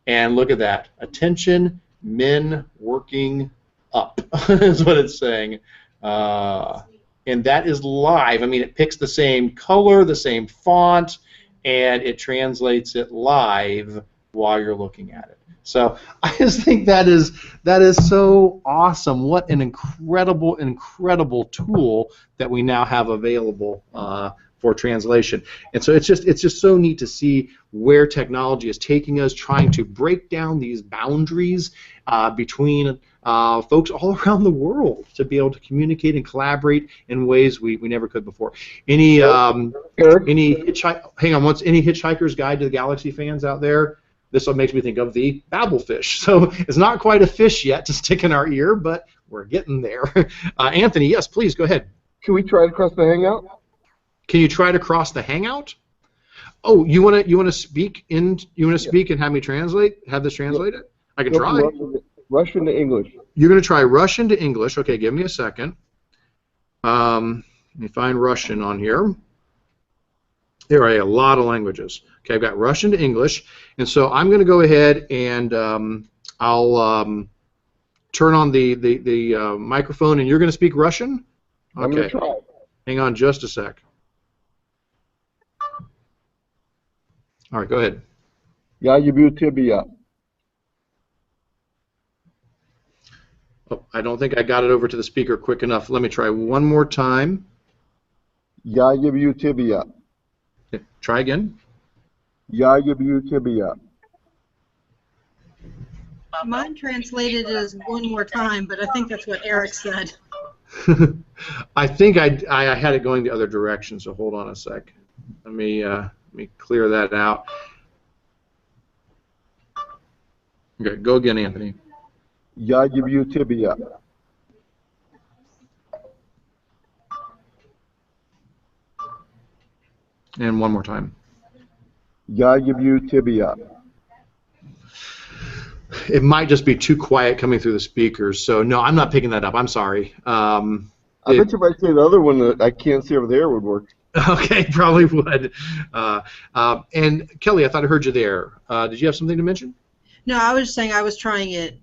And look at that. Attention, men working up is what it's saying. And that is live. I mean, it picks the same color, the same font, and it translates it live while you're looking at it. So I just think that is so awesome. What an incredible tool that we now have available for translation. And so it's just so neat to see where technology is taking us, trying to break down these boundaries between folks all around the world to be able to communicate and collaborate in ways we never could before. Any Hitchhiker's Guide to the Galaxy fans out there? this makes me think of the Babelfish. So it's not quite a fish yet to stick in our ear, but we're getting there. Anthony, yes, please, go ahead. Can we try to cross the Hangout? Can you try to cross the Hangout? Oh, you wanna speak and have me translate? Have this translated? I can try. Russian to English. You're gonna try Russian to English. Okay, give me a second. Let me find Russian on here. There are a lot of languages. Okay, I've got Russian to English, and so I'm going to go ahead and I'll turn on the microphone, and you're going to speak Russian? Okay. I'm going to try. Hang on just a sec. All right, go ahead. Я люблю тебя. Oh, I don't think I got it over to the speaker quick enough. Let me try one more time. Я люблю тебя. Okay, try again. Я люблю тебя. Mine translated as one more time, but I think that's what Eric said. I think I had it going the other direction, so hold on a sec. Let me clear that out. Okay, go again, Anthony. Я люблю тебя. And one more time. Я люблю тебя. It might just be too quiet coming through the speakers, so no, I'm not picking that up. I'm sorry. I bet you if I say the other one that I can't see over there would work. Okay, probably would. And Kelly, I thought I heard you there. Did you have something to mention? No, I was just saying I was trying it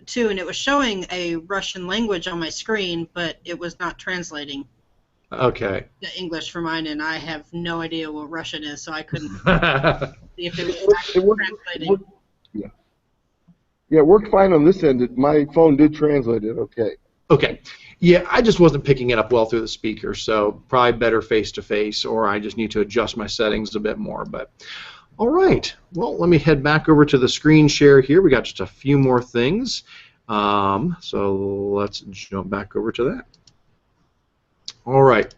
too, and it was showing a Russian language on my screen, but it was not translating. Okay. The English for mine, and I have no idea what Russian is, so I couldn't see if it was actually translating. Yeah, it worked fine on this end. My phone did translate it okay. Okay. Yeah, I just wasn't picking it up well through the speaker, so probably better face-to-face, or I just need to adjust my settings a bit more. But all right. Well, let me head back over to the screen share here. We got just a few more things. So let's jump back over to that. All right.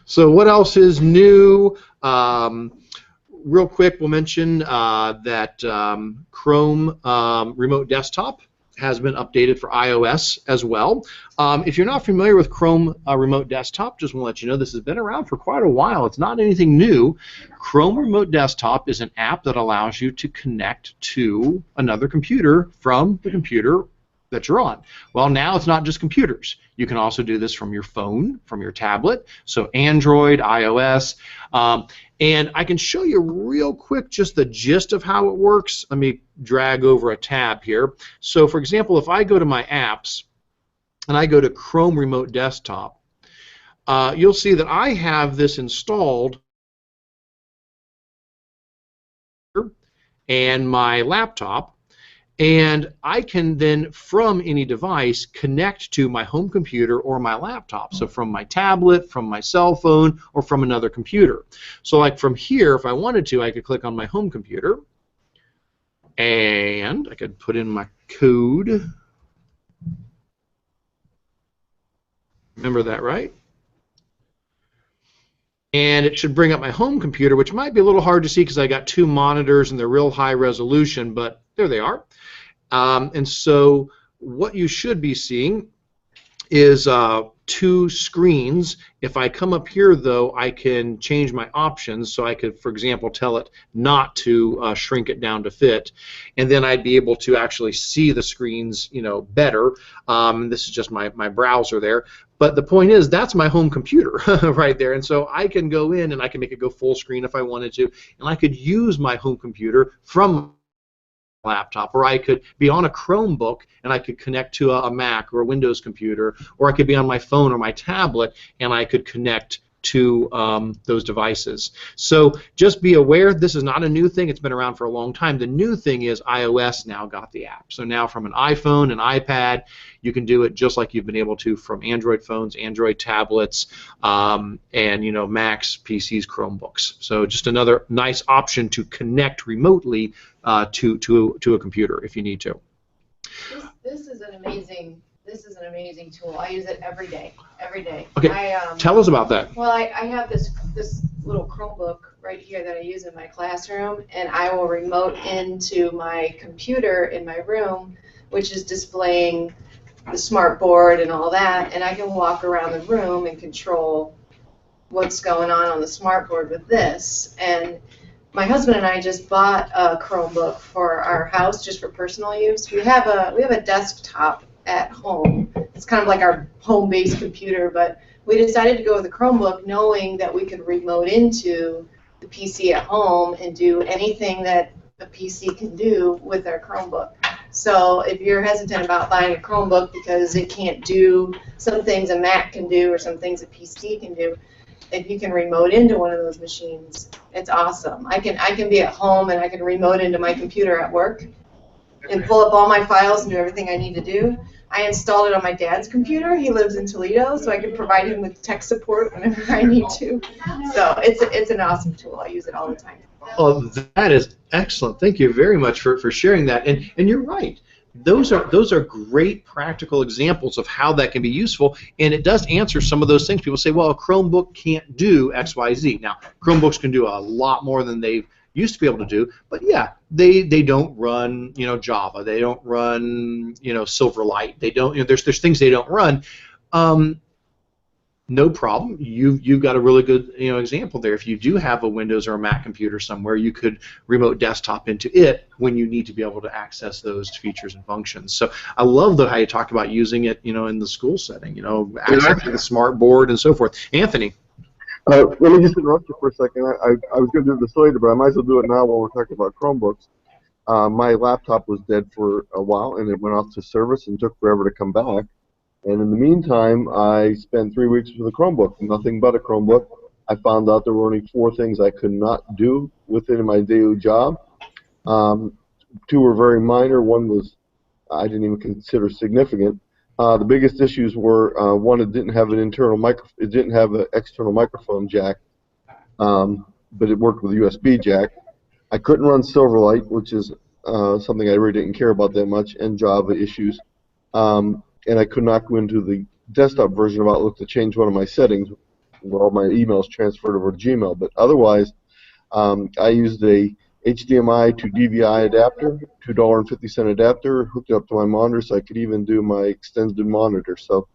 So what else is new? Real quick, we'll mention that Chrome Remote Desktop has been updated for iOS as well. If you're not familiar with Chrome Remote Desktop, just want to let you know this has been around for quite a while. It's not anything new. Chrome Remote Desktop is an app that allows you to connect to another computer from the computer that you're on. Well, now it's not just computers. You can also do this from your phone, from your tablet, so Android, iOS, and I can show you real quick just the gist of how it works. Let me drag over a tab here. So, for example, if I go to my apps and I go to Chrome Remote Desktop, you'll see that I have this installed and my laptop, and I can then, from any device, connect to my home computer or my laptop. So from my tablet, from my cell phone, or from another computer. So like from here, if I wanted to, I could click on my home computer, and I could put in my code. Remember that, right? And it should bring up my home computer, which might be a little hard to see because I got two monitors and they're real high resolution, but there they are. And so what you should be seeing is two screens. If I come up here, though, I can change my options. So I could, for example, tell it not to shrink it down to fit, and then I'd be able to actually see the screens, you know, better. This is just my browser there. But the point is, that's my home computer right there, and so I can go in and I can make it go full screen if I wanted to, and I could use my home computer from laptop, or I could be on a Chromebook and I could connect to a Mac or a Windows computer, or I could be on my phone or my tablet and I could connect to those devices. So just be aware, this is not a new thing. It's been around for a long time. The new thing is iOS now got the app. So now from an iPhone, an iPad, you can do it just like you've been able to from Android phones, Android tablets, and you know, Macs, PCs, Chromebooks. So just another nice option to connect remotely to a computer if you need to. This is an amazing This is an amazing tool. I use it every day. Every day. Okay. Tell us about that. Well, I have this little Chromebook right here that I use in my classroom, and I will remote into my computer in my room, which is displaying the smart board and all that, and I can walk around the room and control what's going on the smart board with this. And my husband and I just bought a Chromebook for our house, just for personal use. We have a desktop at home. It's kind of like our home-based computer, but we decided to go with a Chromebook knowing that we could remote into the PC at home and do anything that a PC can do with our Chromebook. So if you're hesitant about buying a Chromebook because it can't do some things a Mac can do or some things a PC can do, if you can remote into one of those machines, it's awesome. I can be at home and I can remote into my computer at work and pull up all my files and do everything I need to do. I installed it on my dad's computer. He lives in Toledo, so I can provide him with tech support whenever I need to. So it's an awesome tool. I use it all the time. Oh, that is excellent. Thank you very much for sharing that. And you're right. Those are great practical examples of how that can be useful, and it does answer some of those things. People say, well, a Chromebook can't do X, Y, Z. Now, Chromebooks can do a lot more than they used to be able to do, but yeah, they don't run Java. They don't run Silverlight. They don't there's things they don't run. No problem. You've got a really good example there. If you do have a Windows or a Mac computer somewhere, you could remote desktop into it when you need to be able to access those features and functions. So I love how you talk about using it in the school setting, accessing the smart board and so forth. Anthony. Let me just interrupt you for a second. I was going to do this later, but I might as well do it now while we're talking about Chromebooks. My laptop was dead for a while, and it went off to service and took forever to come back. And in the meantime, I spent 3 weeks with a Chromebook, nothing but a Chromebook. I found out there were only 4 things I could not do within my daily job. 2 were very minor. 1 was I didn't even consider significant. The biggest issues were 1, it didn't have an it didn't have an external microphone jack, but it worked with a USB jack. I couldn't run Silverlight, which is something I really didn't care about that much, and Java issues. And I could not go into the desktop version of Outlook to change one of my settings where all my emails transferred over to Gmail. But otherwise, I used a HDMI to DVI adapter, $2.50 adapter, hooked it up to my monitor so I could even do my extended monitor. So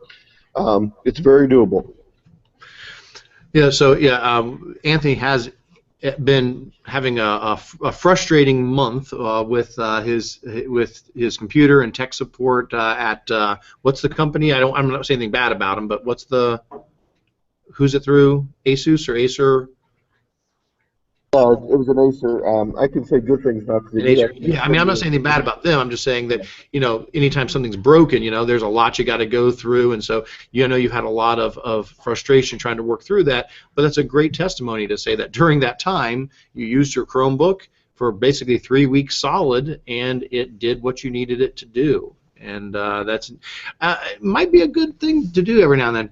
it's very doable. Yeah, so Anthony has been having a frustrating month with his computer and tech support at what's the company? I'm not saying anything bad about him, but who's it through? Asus or Acer? It was an Acer. I can say good things about it. Acer. Yeah, I mean, I'm not saying anything bad about them. I'm just saying that anytime something's broken, there's a lot you got to go through, and so you've had a lot of frustration trying to work through that. But that's a great testimony to say that during that time you used your Chromebook for basically 3 weeks solid, and it did what you needed it to do. And it might be a good thing to do every now and then.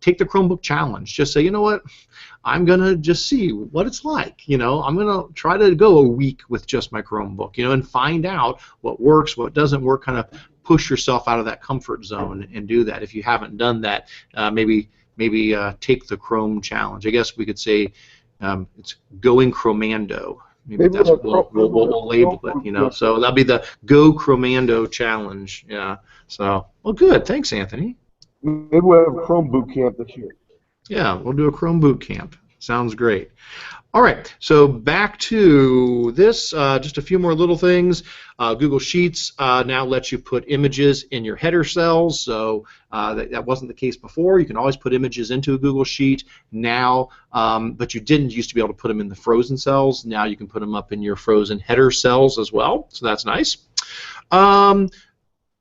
Take the Chromebook challenge. Just say, you know what? I'm going to just see what it's like. I'm going to try to go a week with just my Chromebook, and find out what works, what doesn't work, kind of push yourself out of that comfort zone and do that. If you haven't done that, maybe take the Chrome challenge. I guess we could say it's going Chromando. Maybe that's what we'll label it, So that'll be the Go Chromando challenge. Yeah. So, well, good. Thanks, Anthony. Maybe we'll have a Chrome boot camp this year. Yeah, we'll do a Chrome boot camp. Sounds great. All right, so back to this, just a few more little things. Google Sheets now lets you put images in your header cells, so that wasn't the case before. You can always put images into a Google Sheet now, but you didn't used to be able to put them in the frozen cells. Now you can put them up in your frozen header cells as well, so that's nice.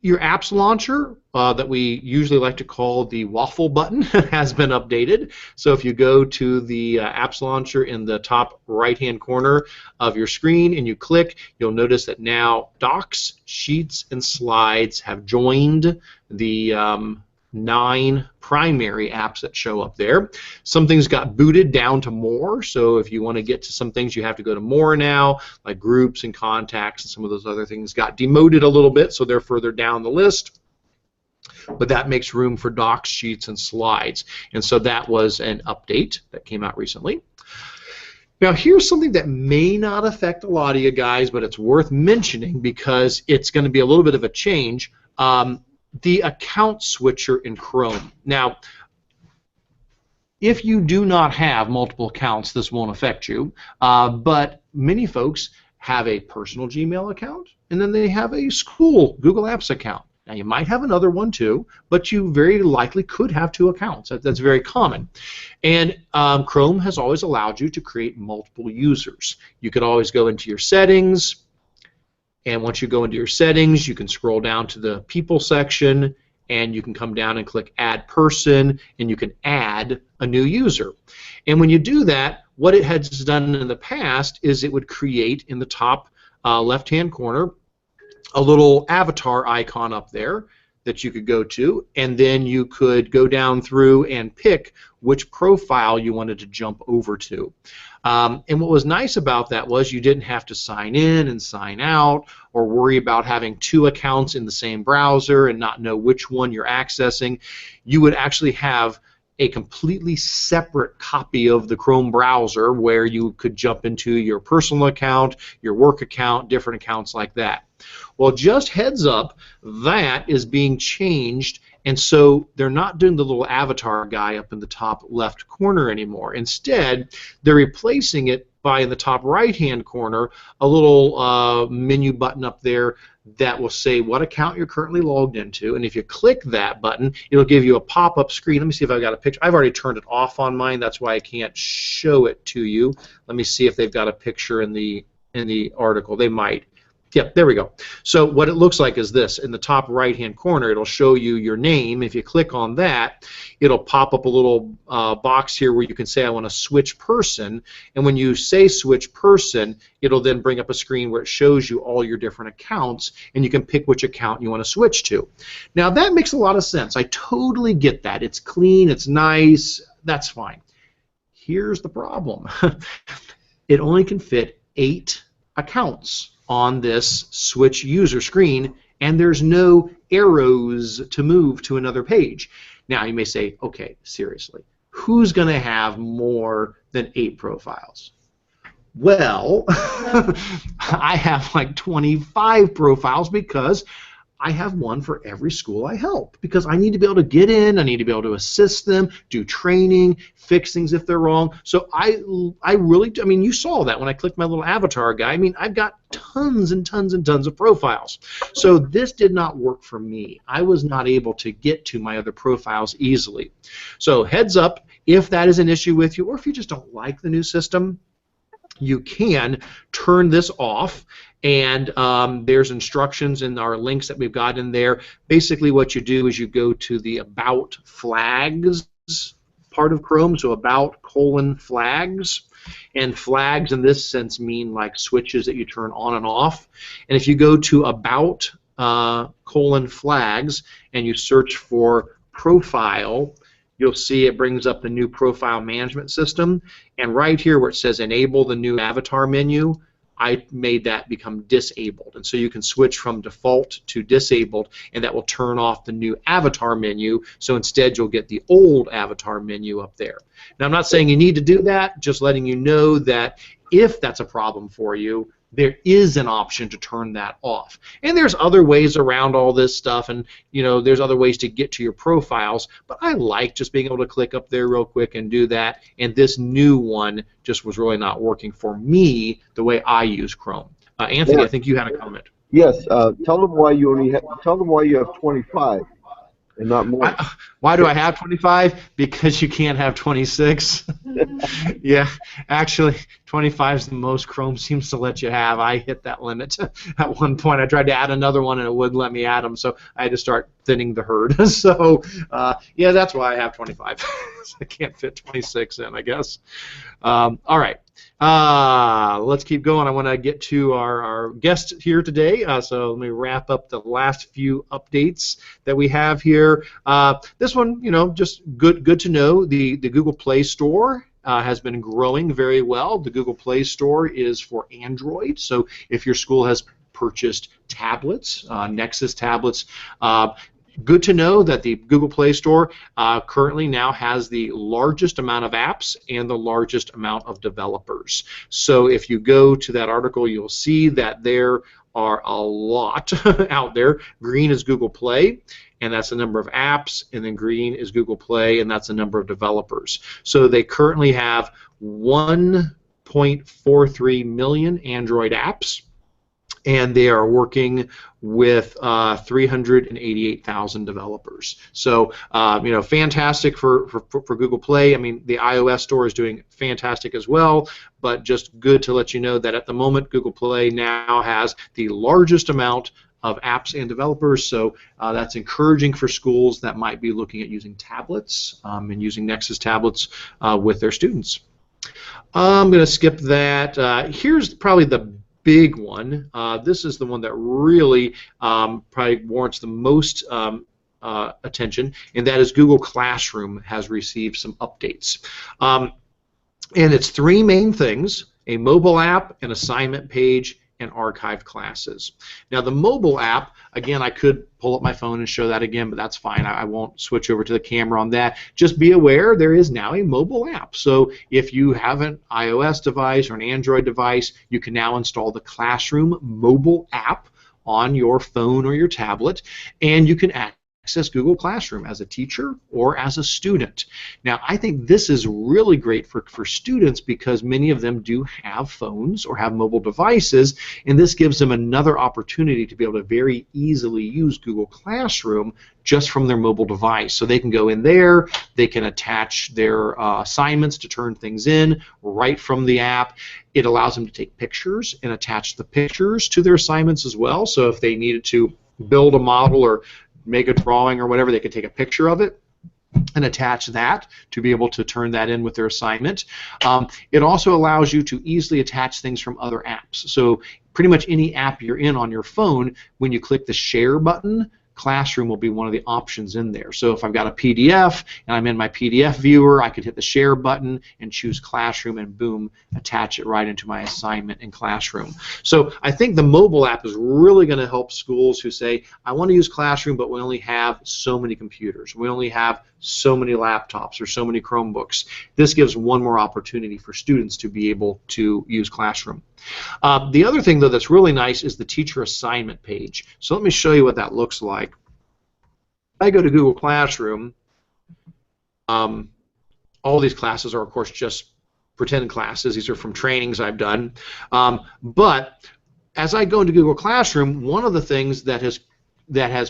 Your apps launcher that we usually like to call the waffle button has been updated. So if you go to the apps launcher in the top right-hand corner of your screen and you click, you'll notice that now Docs, Sheets, and Slides have joined the 9 primary apps that show up there. Some things got booted down to More, so if you want to get to some things you have to go to More now, like Groups and Contacts and some of those other things got demoted a little bit, so they're further down the list. but that makes room for docs, sheets, and slides. And so that was an update that came out recently. Now here's something that may not affect a lot of you guys, but it's worth mentioning because it's going to be a little bit of a change. The account switcher in Chrome. Now, if you do not have multiple accounts, this won't affect you, but many folks have a personal Gmail account, and then they have a school Google Apps account. Now, you might have another one too, but you very likely could have two accounts. That's very common. And Chrome has always allowed you to create multiple users. You could always go into your settings, and once you go into your settings, you can scroll down to the people section, and you can come down and click Add Person, and you can add a new user. And when you do that, what it has done in the past is it would create in the top left-hand corner a little avatar icon up there that you could go to, and then you could go down through and pick which profile you wanted to jump over to. And what was nice about that was you didn't have to sign in and sign out or worry about having two accounts in the same browser and not know which one you're accessing. You would actually have a completely separate copy of the Chrome browser where you could jump into your personal account, your work account, different accounts like that. Well, just heads up, that is being changed, and so they're not doing the little avatar guy up in the top left corner anymore. Instead, they're replacing it by, in the top right-hand corner, a little menu button up there that will say what account you're currently logged into, and if you click that button, it'll give you a pop-up screen. Let me see if I've got a picture. I've already turned it off on mine. That's why I can't show it to you. Let me see if they've got a picture in the article. They might. Yep, there we go. So what it looks like is this. In the top right-hand corner, it'll show you your name. If you click on that, it'll pop up a little box here where you can say, I want to switch person. And when you say switch person, it'll then bring up a screen where it shows you all your different accounts, and you can pick which account you want to switch to. Now, that makes a lot of sense. I totally get that. It's clean. It's nice. That's fine. Here's the problem. It only can fit 8 accounts on this switch user screen, and there's no arrows to move to another page. Now you may say, okay, seriously, who's going to have more than 8 profiles? Well, I have like 25 profiles because I have one for every school I help, because I need to be able to get in, I need to be able to assist them, do training, fix things if they're wrong. So I mean, you saw that when I clicked my little avatar guy. I mean, I've got tons and tons and tons of profiles. So this did not work for me. I was not able to get to my other profiles easily. So heads up, if that is an issue with you, or if you just don't like the new system, you can turn this off, and there's instructions in our links that we've got in there. Basically what you do is you go to the About Flags part of Chrome, so About:flags, and flags in this sense mean like switches that you turn on and off. And if you go to About:flags and you search for profile, you'll see it brings up the new profile management system, and right here where it says enable the new avatar menu, I made that become disabled, and so you can switch from default to disabled, and that will turn off the new avatar menu, so instead you'll get the old avatar menu up there. Now I'm not saying you need to do that, just letting you know that if that's a problem for you, there is an option to turn that off. And there's other ways around all this stuff, and you know, there's other ways to get to your profiles, but I like just being able to click up there real quick and do that, and this new one just was really not working for me the way I use Chrome. Anthony, yeah. I think you had a comment. Yes, tell them why you have 25 and not more. Why do I have 25? Because you can't have 26. Yeah, actually, 25 is the most Chrome seems to let you have. I hit that limit at one point. I tried to add another one, and it wouldn't let me add them, so I had to start thinning the herd. So, yeah, that's why I have 25. I can't fit 26 in, I guess. All right. Let's keep going. I want to get to our guest here today, so let me wrap up the last few updates that we have here. This one, you know, just good to know. The Google Play Store has been growing very well. The Google Play Store is for Android, so if your school has purchased tablets, Nexus tablets, Good to know that the Google Play Store currently now has the largest amount of apps and the largest amount of developers. So if you go to that article, you'll see that there are a lot out there. Green is Google Play, and that's the number of apps, and then green is Google Play, and that's the number of developers. So they currently have 1.43 million Android apps, and they are working with 388,000 developers. So, you know, fantastic for Google Play. I mean, the iOS store is doing fantastic as well, but just good to let you know that at the moment, Google Play now has the largest amount of apps and developers, so that's encouraging for schools that might be looking at using tablets and using Nexus tablets with their students. I'm going to skip that. Here's probably the big one. This is the one that really probably warrants the most attention, and that is Google Classroom has received some updates. And it's three main things: a mobile app, an assignment page, and archived classes. Now the mobile app, again, I could pull up my phone and show that again, but that's fine. I won't switch over to the camera on that. Just be aware there is now a mobile app. So if you have an iOS device or an Android device, you can now install the Classroom mobile app on your phone or your tablet, and you can access Google Classroom as a teacher or as a student. Now, I think this is really great for students because many of them do have phones or have mobile devices, and this gives them another opportunity to be able to very easily use Google Classroom just from their mobile device. So they can go in there, they can attach their assignments to turn things in right from the app. It allows them to take pictures and attach the pictures to their assignments as well. So if they needed to build a model or make a drawing or whatever, they could take a picture of it and attach that to be able to turn that in with their assignment. It also allows you to easily attach things from other apps. So pretty much any app you're in on your phone, when you click the share button, Classroom will be one of the options in there. So if I've got a PDF and I'm in my PDF viewer, I could hit the share button and choose Classroom and boom, attach it right into my assignment in Classroom. So I think the mobile app is really going to help schools who say, I want to use Classroom, but we only have so many computers. We only have so many laptops or so many Chromebooks. This gives one more opportunity for students to be able to use Classroom. The other thing, though, that's really nice is the teacher assignment page. So let me show you what that looks like. I go to Google Classroom. All these classes are, of course, just pretend classes. These are from trainings I've done. But as I go into Google Classroom, one of the things that has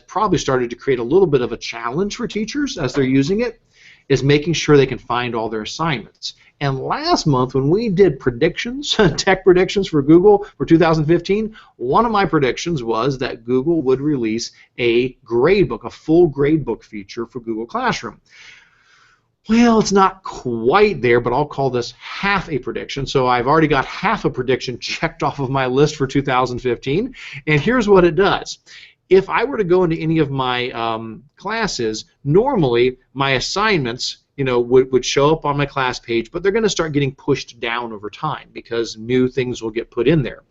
probably started to create a little bit of a challenge for teachers as they're using it is making sure they can find all their assignments. And last month when we did predictions, tech predictions for Google for 2015, one of my predictions was that Google would release a gradebook, a full gradebook feature for Google Classroom. Well, it's not quite there, but I'll call this half a prediction. So I've already got half a prediction checked off of my list for 2015, and here's what it does. If I were to go into any of my classes, normally my assignments, you know, would show up on my class page, but they're going to start getting pushed down over time because new things will get put in there.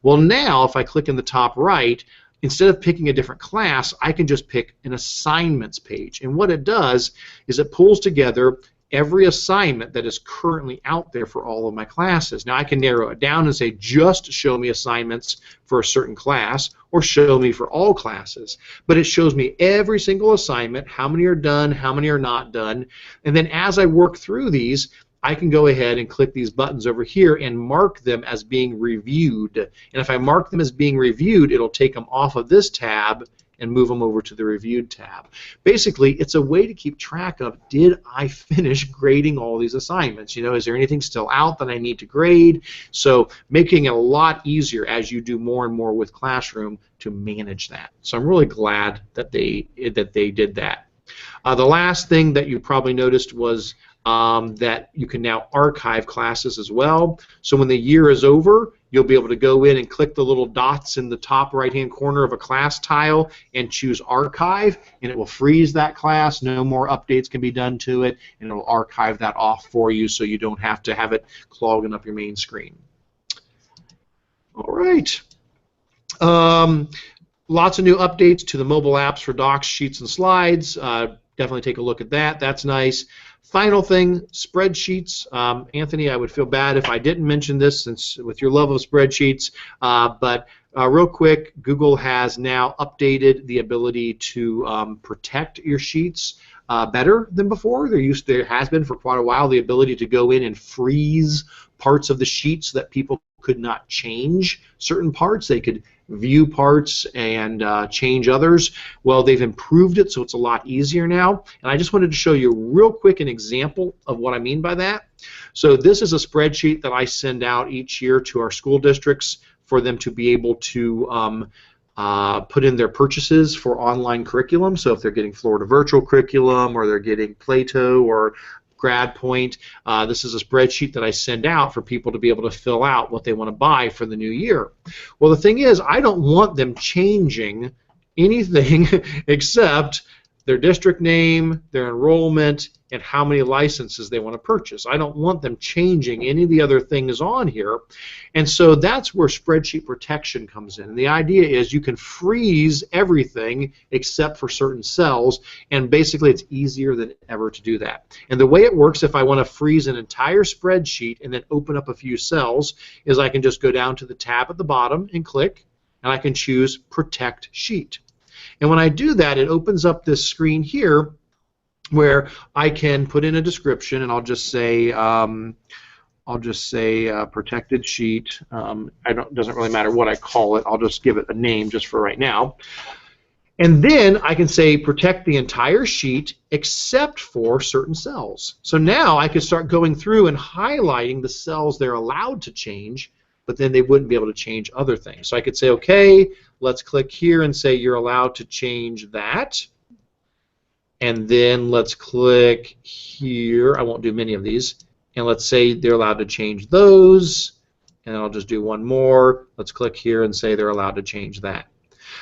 Well, now if I click in the top right, instead of picking a different class, I can just pick an assignments page. And what it does is it pulls together every assignment that is currently out there for all of my classes. Now I can narrow it down and say just show me assignments for a certain class or show me for all classes. But it shows me every single assignment, how many are done, how many are not done, and then as I work through these, I can go ahead and click these buttons over here and mark them as being reviewed. And if I mark them as being reviewed, it'll take them off of this tab and move them over to the reviewed tab. Basically, it's a way to keep track of, did I finish grading all these assignments? You know, is there anything still out that I need to grade? So making it a lot easier as you do more and more with Classroom to manage that. So I'm really glad that they did that. The last thing that you probably noticed was that you can now archive classes as well. So when the year is over, you'll be able to go in and click the little dots in the top right-hand corner of a class tile and choose Archive, and it will freeze that class. No more updates can be done to it, and it will archive that off for you so you don't have to have it clogging up your main screen. All right. Lots of new updates to the mobile apps for docs, sheets, and slides. Definitely take a look at that. That's nice. Final thing, spreadsheets. Anthony, I would feel bad if I didn't mention this since with your love of spreadsheets, but real quick, Google has now updated the ability to protect your sheets better than before. There has been for quite a while the ability to go in and freeze parts of the sheet so that people could not change certain parts. They could view parts and change others. Well, they've improved it, so it's a lot easier now. And I just wanted to show you real quick an example of what I mean by that. So this is a spreadsheet that I send out each year to our school districts for them to be able to put in their purchases for online curriculum. So if they're getting Florida Virtual Curriculum or they're getting Plato or GradPoint, this is a spreadsheet that I send out for people to be able to fill out what they want to buy for the new year. Well, the thing is, I don't want them changing anything except their district name, their enrollment, and how many licenses they want to purchase. I don't want them changing any of the other things on here. And so that's where spreadsheet protection comes in. And the idea is you can freeze everything except for certain cells, and basically it's easier than ever to do that. And the way it works, if I want to freeze an entire spreadsheet and then open up a few cells, is I can just go down to the tab at the bottom and click, and I can choose Protect Sheet. And when I do that, it opens up this screen here where I can put in a description, and I'll just say protected sheet. Doesn't really matter what I call it. I'll just give it a name just for right now. And then I can say protect the entire sheet except for certain cells. So now I can start going through and highlighting the cells they're allowed to change, but then they wouldn't be able to change other things. So I could say, okay, let's click here and say you're allowed to change that. And then let's click here. I won't do many of these. And let's say they're allowed to change those. And I'll just do one more. Let's click here and say they're allowed to change that.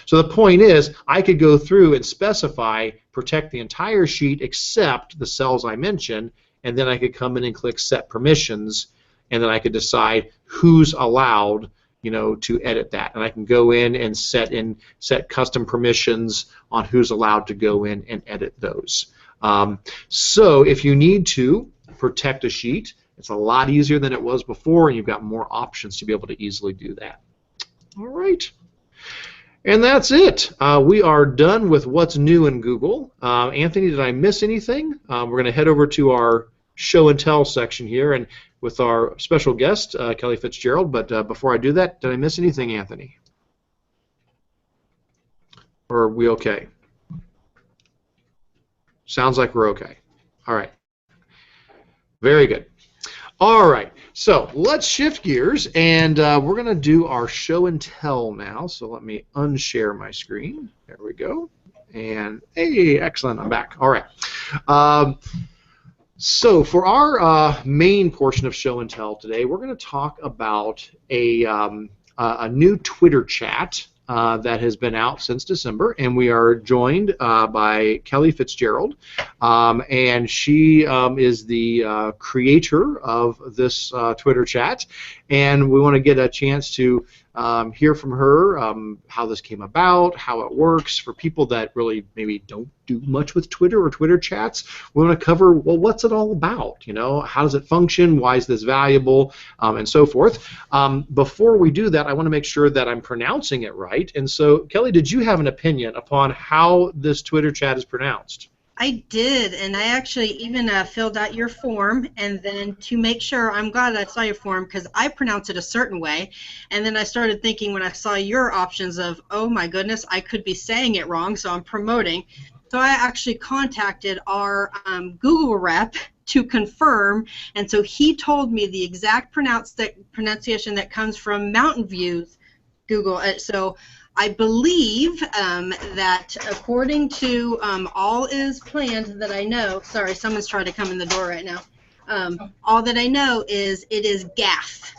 So the point is, I could go through and specify protect the entire sheet except the cells I mentioned, and then I could come in and click set permissions, and then I could decide who's allowed, to edit that. And I can go in and set custom permissions on who's allowed to go in and edit those. So if you need to protect a sheet, it's a lot easier than it was before, and you've got more options to be able to easily do that. All right. And that's it. We are done with what's new in Google. Anthony, did I miss anything? We're going to head over to our show and tell section here, and with our special guest, Kelly Fitzgerald. But before I do that, did I miss anything, Anthony? Or are we okay? Sounds like we're okay. All right. Very good. All right. So let's shift gears, and we're going to do our show and tell now. So let me unshare my screen. There we go. And hey, excellent. I'm back. All right. So for our main portion of show and tell today, we're going to talk about a new Twitter chat that has been out since December, and we are joined by Kelly Fitzgerald, and she is the creator of this Twitter chat, and we want to get a chance to hear from her how this came about, how it works. For people that really maybe don't do much with Twitter or Twitter chats, we want to cover, well, what's it all about? How does it function? Why is this valuable? And so forth. Before we do that, I want to make sure that I'm pronouncing it right. And so, Kelly, did you have an opinion upon how this Twitter chat is pronounced? I did, and I actually even filled out your form, and then to make sure, I'm glad I saw your form because I pronounce it a certain way, and then I started thinking when I saw your options of, oh my goodness, I could be saying it wrong, so I'm promoting. So I actually contacted our Google rep to confirm, and so he told me the exact pronunciation that comes from Mountain View's Google. So I believe that according to all is planned that I know, sorry, someone's trying to come in the door right now. All that I know is it is GAF.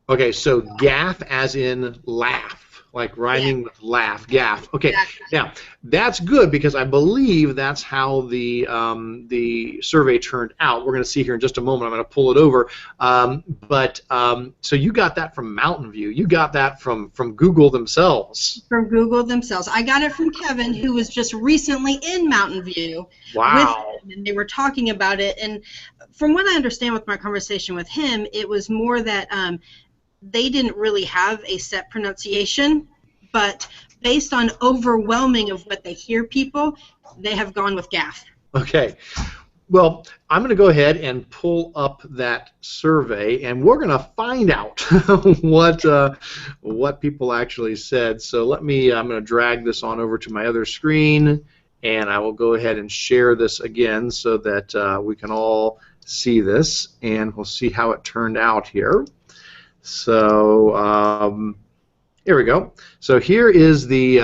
Okay, so GAF as in laugh. like rhyming with laugh, gaff. Okay, Exactly. now that's good because I believe that's how the survey turned out. We're going to see here in just a moment. I'm going to pull it over. So you got that from Mountain View. You got that from Google themselves. From Google themselves. I got it from Kevin, who was just recently in Mountain View with him, and they were talking about it. And from what I understand with my conversation with him, it was more that they didn't really have a set pronunciation, but based on overwhelming of what they hear people, they have gone with gaff. Okay. Well, I'm going to go ahead and pull up that survey, and we're going to find out what people actually said. So I'm going to drag this on over to my other screen, and I will go ahead and share this again so that we can all see this, and we'll see how it turned out here. So here we go. So here is the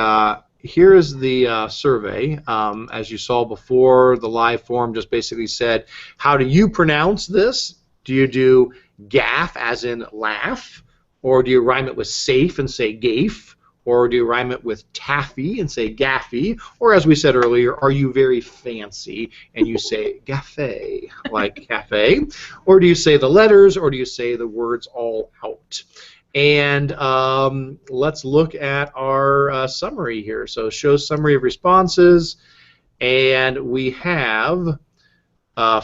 survey. As you saw before, the live form just basically said, how do you pronounce this? Do you do gaff as in laugh? Or do you rhyme it with safe and say gafe? Or do you rhyme it with taffy and say gaffy? Or as we said earlier, are you very fancy and you say gaffé, like cafe? Or do you say the letters, or do you say the words all out? And let's look at our summary here. So show summary of responses, and we have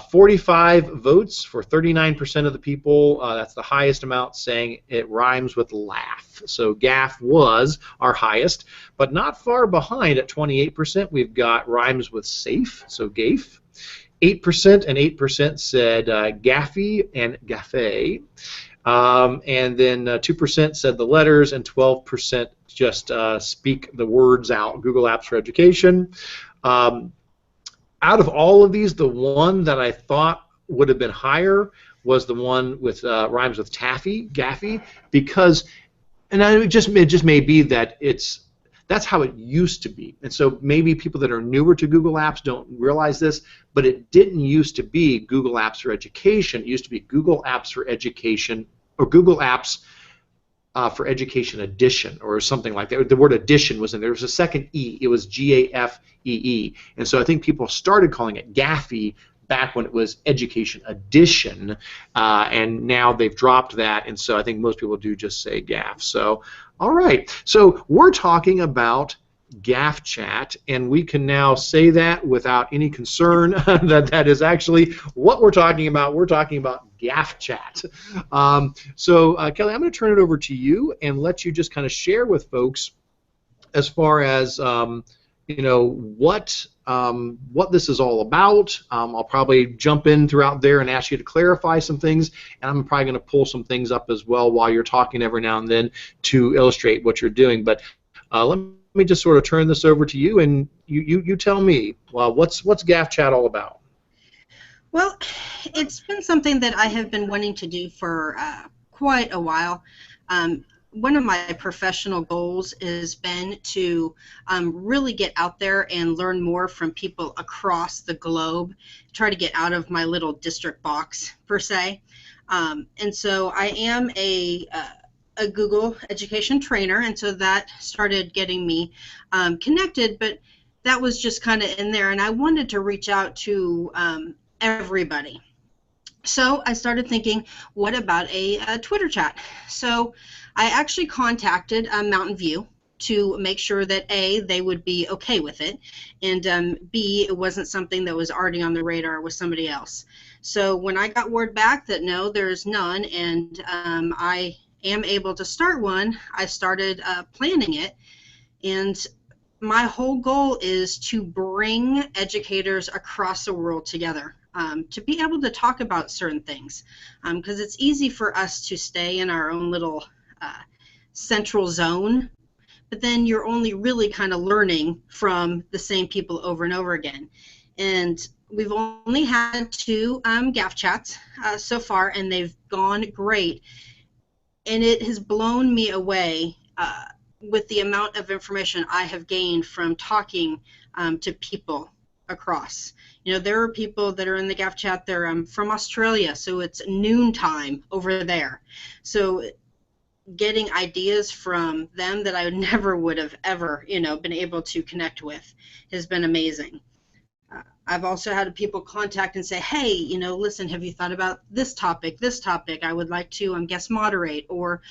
45 votes for 39% of the people. That's the highest amount, saying it rhymes with laugh. So gaff was our highest, but not far behind at 28%. We've got rhymes with safe, so gafe. 8% and 8% said gaffy and gaffé. And then 2% said the letters, and 12% just speak the words out. Google Apps for Education. Out of all of these, the one that I thought would have been higher was the one with rhymes with taffy, gaffy, because, and it just may be that that's how it used to be. And so maybe people that are newer to Google Apps don't realize this, but it didn't used to be Google Apps for Education. It used to be Google Apps for Education, or Google Apps for Education Edition, or something like that. The word edition was in there. There was a second E. It was GAFEE. And so I think people started calling it Gaffy back when it was Education Edition, and now they've dropped that, and so I think most people do just say GAF. So, all right. So we're talking about GAFEchat, and we can now say that without any concern that is actually what we're talking about. We're talking about GAFEchat. Kelly, I'm going to turn it over to you and let you just kind of share with folks as far as what this is all about. I'll probably jump in throughout there and ask you to clarify some things, and I'm probably going to pull some things up as well while you're talking every now and then to illustrate what you're doing. But let me just sort of turn this over to you, and you tell me, well, what's GAFEchat all about? Well, it's been something that I have been wanting to do for quite a while. One of my professional goals has been to really get out there and learn more from people across the globe, try to get out of my little district box, per se. And so I am a Google education trainer, and so that started getting me connected, but that was just kind of in there, and I wanted to reach out to everybody. So I started thinking, what about a Twitter chat? So I actually contacted Mountain View to make sure that A, they would be okay with it, and B, it wasn't something that was already on the radar with somebody else. So when I got word back that no, there's none, and I am able to start one, I started planning it, and my whole goal is to bring educators across the world together. To be able to talk about certain things, because it's easy for us to stay in our own little central zone, but then you're only really kind of learning from the same people over and over again. And we've only had 2 GAFEchats so far, and they've gone great, and it has blown me away with the amount of information I have gained from talking to people across. You know, there are people that are in the GAFEchat, they're from Australia, so it's noontime over there. So getting ideas from them that I never would have ever, been able to connect with has been amazing. I've also had people contact and say, hey, listen, have you thought about this topic? I would like to guest moderate or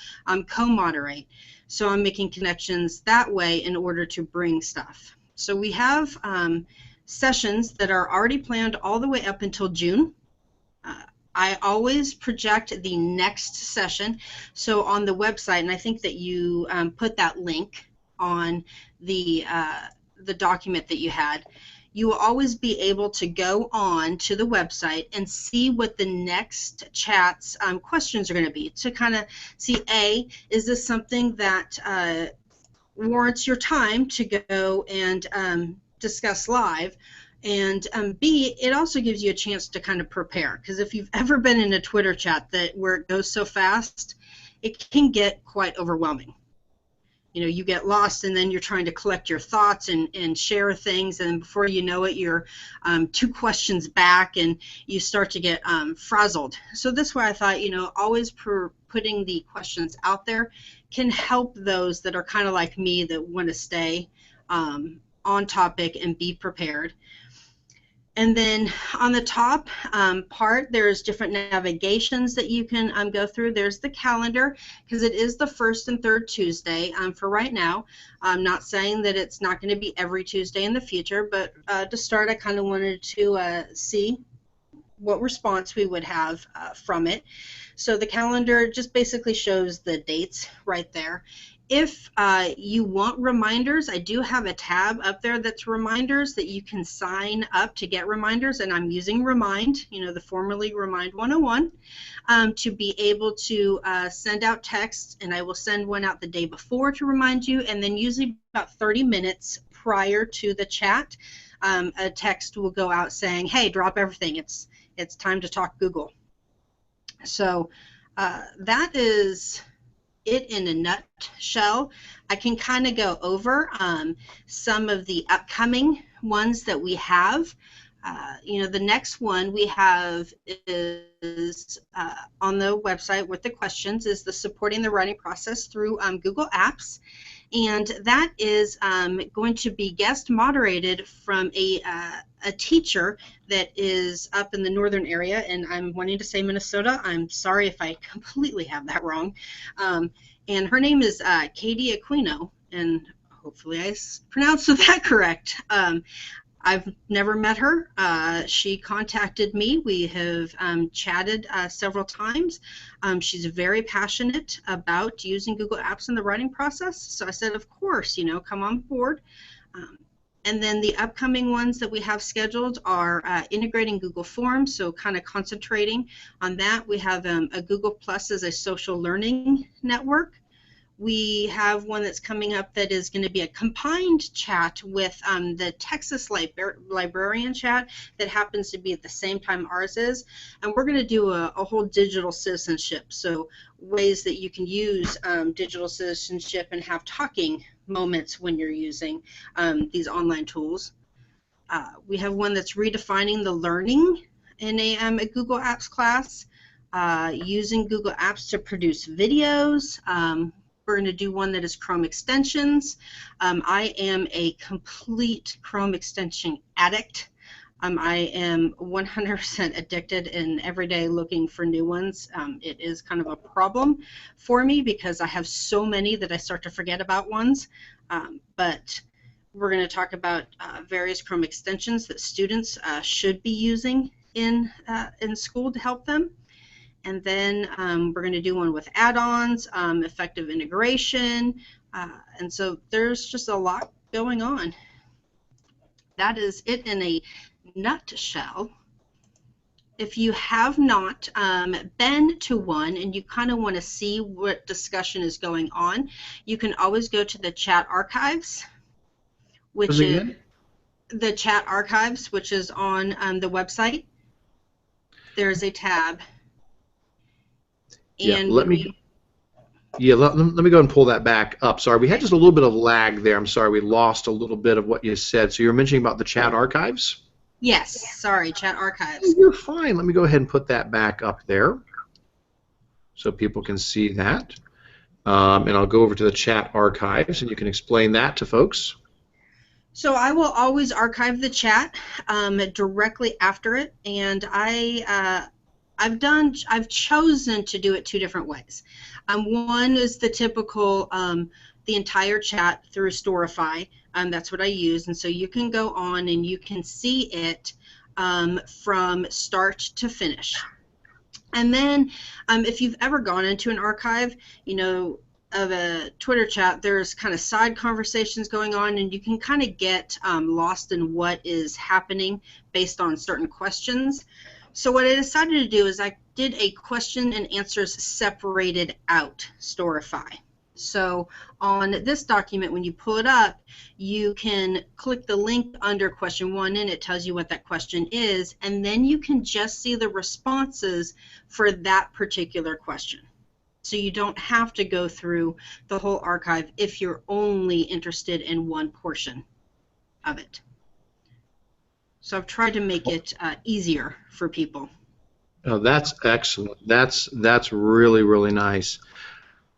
co-moderate. So I'm making connections that way in order to bring stuff. So we have sessions that are already planned all the way up until June. I always project the next session. So on the website, and I think that you put that link on the document that you had, you will always be able to go on to the website and see what the next chat's questions are going to be, to kind of see, A, is this something that warrants your time to go and discuss live, and B, it also gives you a chance to kind of prepare, because if you've ever been in a Twitter chat where it goes so fast, it can get quite overwhelming. You get lost, and then you're trying to collect your thoughts and share things, and before you know it, you're 2 questions back, and you start to get frazzled. So this way I thought, always putting the questions out there can help those that are kind of like me, that want to stay on topic and be prepared. And then on the top part, there's different navigations that you can go through. There's the calendar, because it is the first and third Tuesday for right now. I'm not saying that it's not going to be every Tuesday in the future, but to start, I kind of wanted to see what response we would have from it. So the calendar just basically shows the dates right there. If you want reminders, I do have a tab up there that's reminders that you can sign up to get reminders, and I'm using Remind, the formerly Remind 101, to be able to send out texts, and I will send one out the day before to remind you, and then usually about 30 minutes prior to the chat, a text will go out saying, hey, drop everything, it's time to talk Google. So that is it in a nutshell. I can kind of go over some of the upcoming ones that we have. The next one we have is on the website with the questions, is the supporting the writing process through Google Apps, and that is going to be guest moderated from a teacher that is up in the northern area, and I'm wanting to say Minnesota. I'm sorry if I completely have that wrong. And her name is Katie Aquino, and hopefully I pronounced that correct. I've never met her. She contacted me. We have chatted several times. She's very passionate about using Google Apps in the writing process. So I said, of course, come on board. And then the upcoming ones that we have scheduled are integrating Google Forms, so kind of concentrating on that. We have a Google Plus as a social learning network. We have one that's coming up that is going to be a combined chat with the Texas librarian chat that happens to be at the same time ours is. And we're going to do a whole digital citizenship, so ways that you can use digital citizenship and have talking moments when you're using these online tools. We have one that's redefining the learning in a Google Apps class, using Google Apps to produce videos. We're going to do one that is Chrome extensions. I am a complete Chrome extension addict. I am 100% addicted and every day looking for new ones. It is kind of a problem for me because I have so many that I start to forget about ones. But we're going to talk about various Chrome extensions that students should be using in school to help them. And then we're going to do one with add-ons, effective integration, and so there's just a lot going on. That is it in a nutshell. If you have not been to one and you kind of want to see what discussion is going on, you can always go to the chat archives, which is the chat archives, which is on the website. There's a tab. Yeah, let me go ahead and pull that back up. Sorry, we had just a little bit of lag there. I'm sorry, we lost a little bit of what you said. So you were mentioning about the chat archives? Yes, sorry, chat archives. You're fine. Let me go ahead and put that back up there so people can see that. And I'll go over to the chat archives, and you can explain that to folks. So I will always archive the chat directly after it, and I've chosen to do it two different ways. One is the typical the entire chat through Storify. That's what I use, and so you can go on and you can see it from start to finish. And then if you've ever gone into an archive, you know, of a Twitter chat, there's kind of side conversations going on, and you can kind of get lost in what is happening based on certain questions. So what I decided to do is I did a question and answers separated out Storify. So on this document, when you pull it up, you can click the link under question 1 and it tells you what that question is, and then you can just see the responses for that particular question. So you don't have to go through the whole archive if you're only interested in one portion of it. So I've tried to make it easier for people. Oh, that's excellent. That's really, really nice.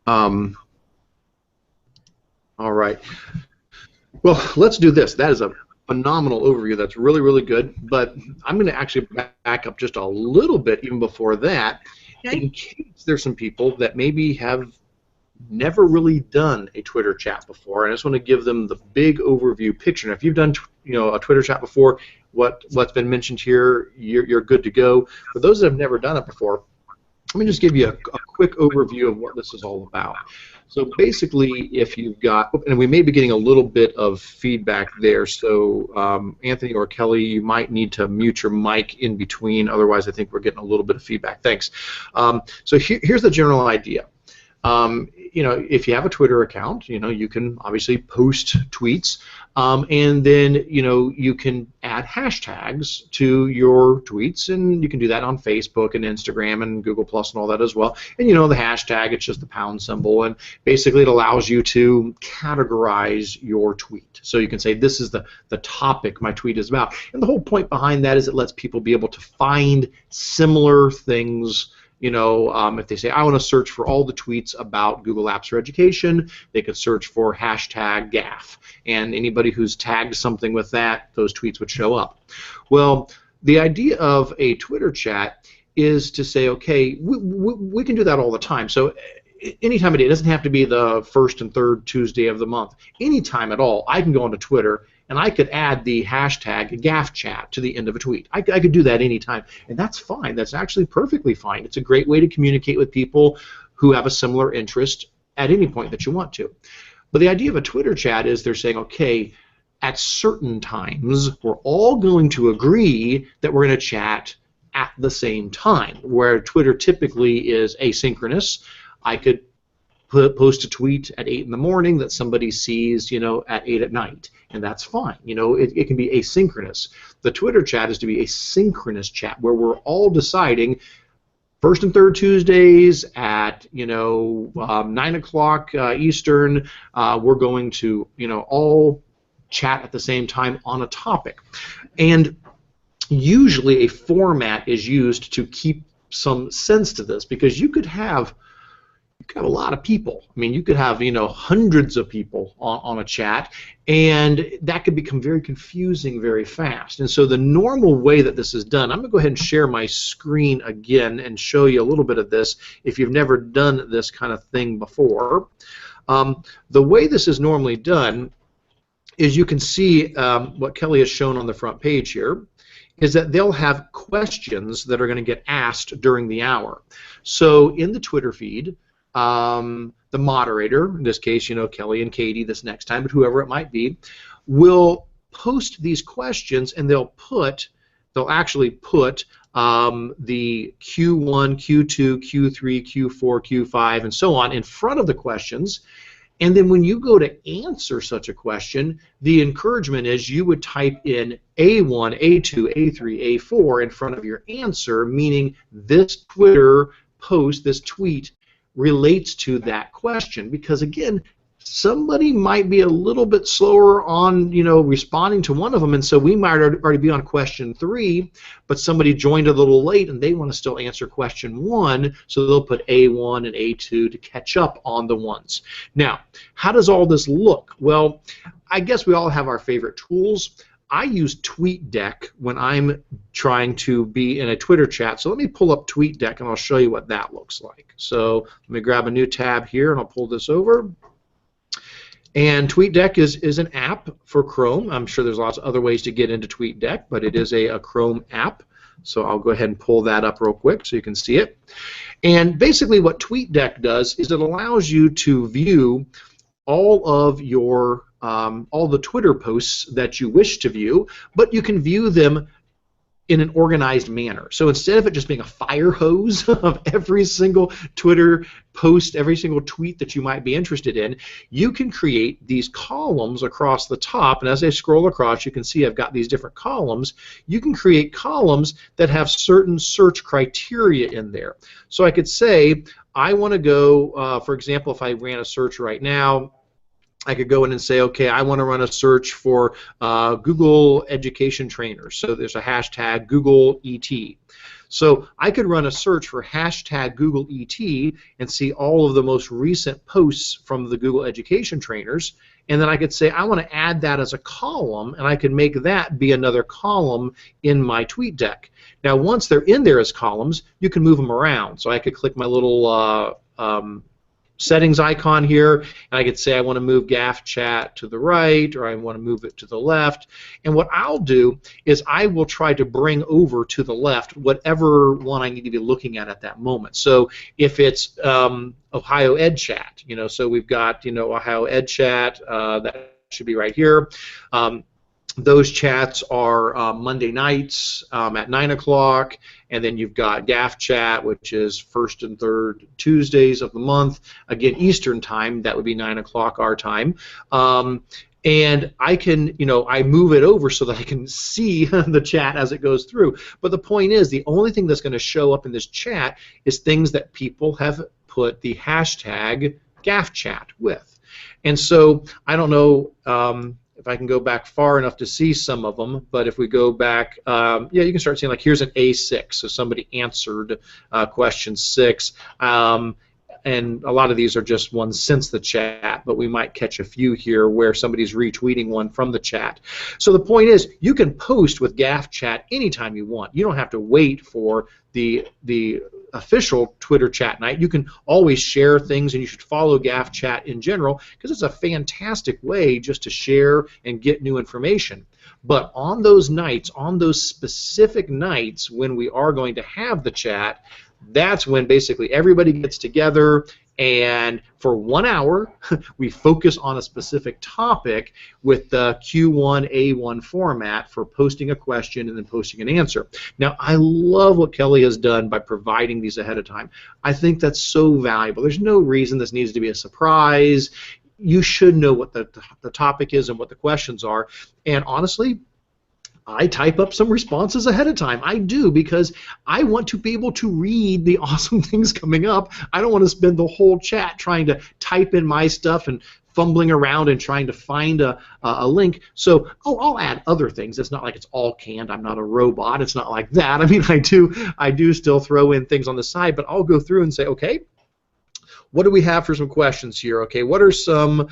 All right. Well, let's do this. That is a phenomenal overview. That's really, really good. But I'm going to actually back up just a little bit even before that, okay, in case there's some people that maybe have never really done a Twitter chat before, and I just want to give them the big overview picture. Now, if you've done a Twitter chat before, what's been mentioned here, you're good to go. For those that have never done it before, let me just give you a quick overview of what this is all about. So basically, if you've got, and we may be getting a little bit of feedback there, so Anthony or Kelly, you might need to mute your mic in between, otherwise I think we're getting a little bit of feedback. Thanks. So here's the general idea. If you have a Twitter account, you can obviously post tweets, and then you can add hashtags to your tweets, and you can do that on Facebook and Instagram and Google Plus and all that as well. And the hashtag, it's just the pound symbol, and basically it allows you to categorize your tweet. So you can say this is the topic my tweet is about, and the whole point behind that is it lets people be able to find similar things. If they say, I want to search for all the tweets about Google Apps for Education, they could search for hashtag GAF. And anybody who's tagged something with that, those tweets would show up. Well, the idea of a Twitter chat is to say, okay, we can do that all the time. So anytime of day, it doesn't have to be the first and third Tuesday of the month. Anytime at all, I can go onto Twitter and I could add the hashtag GAFEchat to the end of a tweet. I could do that anytime, and that's fine. That's actually perfectly fine. It's a great way to communicate with people who have a similar interest at any point that you want to. But the idea of a Twitter chat is they're saying, okay, at certain times, we're all going to agree that we're going to chat at the same time, where Twitter typically is asynchronous. I could post a tweet at 8 in the morning that somebody sees, at 8 at night, and that's fine. It can be asynchronous. The Twitter chat is to be a synchronous chat where we're all deciding first and third Tuesdays at 9 o'clock Eastern. We're going to all chat at the same time on a topic, and usually a format is used to keep some sense to this, because you could have a lot of people. I mean, you could have hundreds of people on a chat, and that could become very confusing very fast. And so the normal way that this is done, I'm going to go ahead and share my screen again and show you a little bit of this if you've never done this kind of thing before. The way this is normally done is you can see what Kelly has shown on the front page here, is that they'll have questions that are going to get asked during the hour. So in the Twitter feed, the moderator, in this case, Kelly and Katie this next time, but whoever it might be, will post these questions, and they'll actually put the Q1, Q2, Q3, Q4, Q5, and so on in front of the questions. And then when you go to answer such a question, the encouragement is you would type in A1, A2, A3, A4 in front of your answer, meaning this Twitter post, this tweet, relates to that question, because again, somebody might be a little bit slower on, responding to one of them, and so we might already be on question 3, but somebody joined a little late and they want to still answer question 1, so they'll put A1 and A2 to catch up on the ones. Now, how does all this look? Well, I guess we all have our favorite tools. I use TweetDeck when I'm trying to be in a Twitter chat. So let me pull up TweetDeck and I'll show you what that looks like. So let me grab a new tab here and I'll pull this over. And TweetDeck is an app for Chrome. I'm sure there's lots of other ways to get into TweetDeck, but it is a Chrome app. So I'll go ahead and pull that up real quick so you can see it. And basically what TweetDeck does is it allows you to view all of your all the Twitter posts that you wish to view, but you can view them in an organized manner. So instead of it just being a fire hose of every single Twitter post, every single tweet that you might be interested in, you can create these columns across the top, and as I scroll across, you can see I've got these different columns. You can create columns that have certain search criteria in there. So I could say, I want to go, for example, if I ran a search right now, I could go in and say, okay, I want to run a search for Google education trainers. So there's a hashtag Google ET. So I could run a search for hashtag Google ET and see all of the most recent posts from the Google education trainers. And then I could say, I want to add that as a column, and I can make that be another column in my TweetDeck. Now, once they're in there as columns, you can move them around. So I could click my little settings icon here, and I could say I want to move GAFEchat to the right, or I want to move it to the left. And what I'll do is I will try to bring over to the left whatever one I need to be looking at that moment. So if it's Ohio EdChat, so we've got Ohio EdChat, that should be right here. Those chats are Monday nights at 9 o'clock, and then you've got GAFEchat, which is first and third Tuesdays of the month, again Eastern time. That would be 9 o'clock our time. And I can, I move it over so that I can see the chat as it goes through. But the point is, the only thing that's going to show up in this chat is things that people have put the hashtag GAFEchat with. And so I don't know if I can go back far enough to see some of them, but if we go back, yeah, you can start seeing, like, here's an A6, so somebody answered question 6, and a lot of these are just ones since the chat, but we might catch a few here where somebody's retweeting one from the chat. So the point is, you can post with GAFEchat anytime you want. You don't have to wait for the official Twitter chat night. You can always share things, and you should follow GAFEchat in general because it's a fantastic way just to share and get new information. But on those nights, on those specific nights when we are going to have the chat, that's when basically everybody gets together, and for 1 hour we focus on a specific topic with the Q1A1 format for posting a question and then posting an answer. Now, I love what Kelly has done by providing these ahead of time. I think that's so valuable. There's no reason this needs to be a surprise. You should know what the topic is and what the questions are, and honestly, I type up some responses ahead of time. I do, because I want to be able to read the awesome things coming up. I don't want to spend the whole chat trying to type in my stuff and fumbling around and trying to find a link. So I'll add other things. It's not like it's all canned. I'm not a robot. It's not like that. I mean, I do still throw in things on the side, but I'll go through and say, okay, what do we have for some questions here? Okay, what are some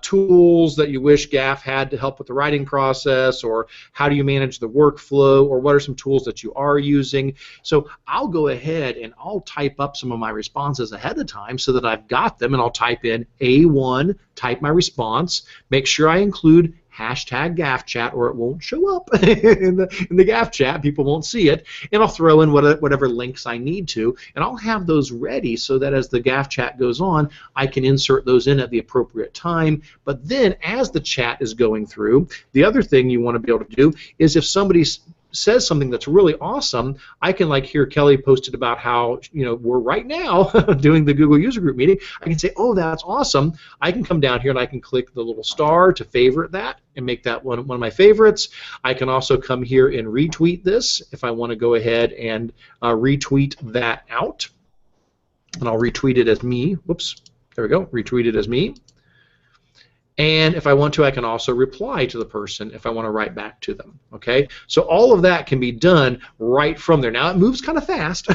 tools that you wish GAF had to help with the writing process, or how do you manage the workflow, or what are some tools that you are using? So I'll go ahead and I'll type up some of my responses ahead of time so that I've got them, and I'll type in A1, type my response, make sure I include hashtag GAFEchat, or it won't show up in the GAFEchat. People won't see it, and I'll throw in whatever links I need to, and I'll have those ready so that as the GAFEchat goes on, I can insert those in at the appropriate time. But then, as the chat is going through, the other thing you want to be able to do is if somebody says something that's really awesome, I can, like here, Kelly posted about how we're right now doing the Google user group meeting. I can say, oh, that's awesome. I can come down here and I can click the little star to favorite that and make that one of my favorites. I can also come here and retweet this if I want to go ahead and retweet that out, and I'll retweet it as me. Whoops, there we go. Retweet it as me. And if I want to, I can also reply to the person if I want to write back to them. Okay, so all of that can be done right from there. Now it moves kind of fast.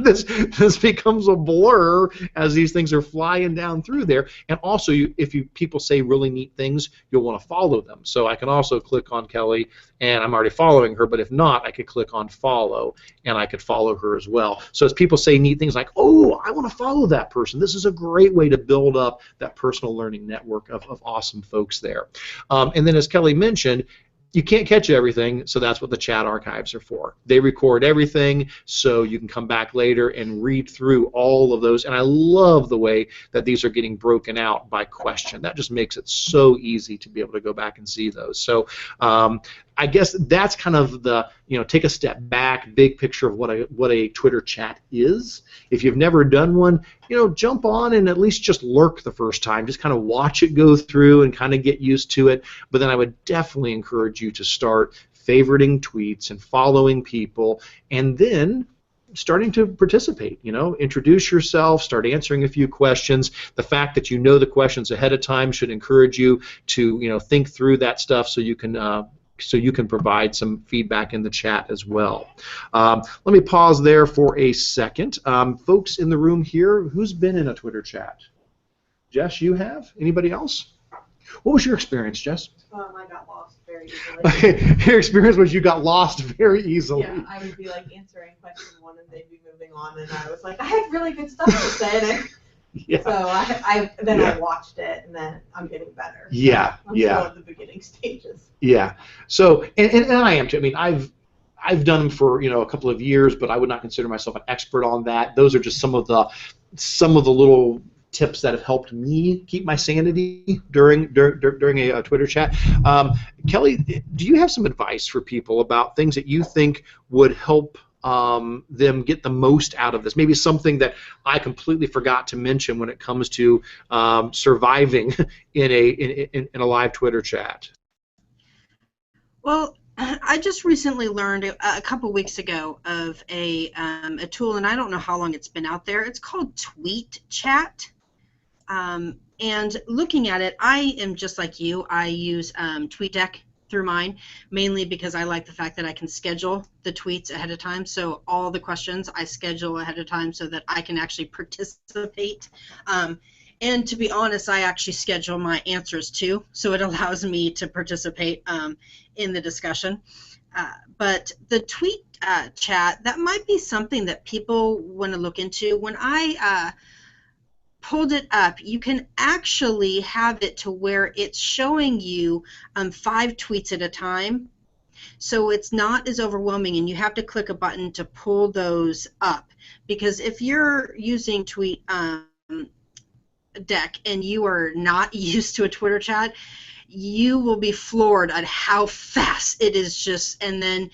this becomes a blur as these things are flying down through there. And also, if people say really neat things, you'll want to follow them. So I can also click on Kelly, and I'm already following her. But if not, I could click on follow, and I could follow her as well. So as people say neat things like, "Oh, I want to follow that person," this is a great way to build up that personal learning network of awesome folks there. And then as Kelly mentioned, you can't catch everything, so that's what the chat archives are for. They record everything, so you can come back later and read through all of those. And I love the way that these are getting broken out by question. That just makes it so easy to be able to go back and see those. So I guess that's kind of the, take a step back, big picture of what a Twitter chat is. If you've never done one, jump on and at least just lurk the first time. Just kind of watch it go through and kind of get used to it. But then I would definitely encourage you to start favoriting tweets and following people, and then starting to participate. Introduce yourself, start answering a few questions. The fact that you know the questions ahead of time should encourage you to think through that stuff so you can provide some feedback in the chat as well. Let me pause there for a second. Folks in the room here, who's been in a Twitter chat? Jess, you have? Anybody else? What was your experience, Jess? I got lost very easily. Okay, your experience was you got lost very easily. Yeah, I would be answering question one and they'd be moving on, and I was like, I have really good stuff to say. Yeah. So I watched it, and then I'm getting better. Yeah, I'm still in the beginning stages. Yeah. So, and I am too. I mean, I've done them for a couple of years, but I would not consider myself an expert on that. Those are just some of the little tips that have helped me keep my sanity during a Twitter chat. Kelly, do you have some advice for people about things that you think would help them get the most out of this? Maybe something that I completely forgot to mention when it comes to surviving in a live Twitter chat. Well, I just recently learned a couple weeks ago of a tool, and I don't know how long it's been out there. It's called GEG-Chat. And looking at it, I am just like you. I use TweetDeck through mine, mainly because I like the fact that I can schedule the tweets ahead of time. So all the questions I schedule ahead of time so that I can actually participate. And to be honest, I actually schedule my answers too, so it allows me to participate in the discussion. But the tweet chat, that might be something that people want to look into. When I pulled it up, you can actually have it to where it's showing you 5 tweets at a time. So it's not as overwhelming, and you have to click a button to pull those up. Because if you're using TweetDeck and you are not used to a Twitter chat, you will be floored at how fast it is just. And then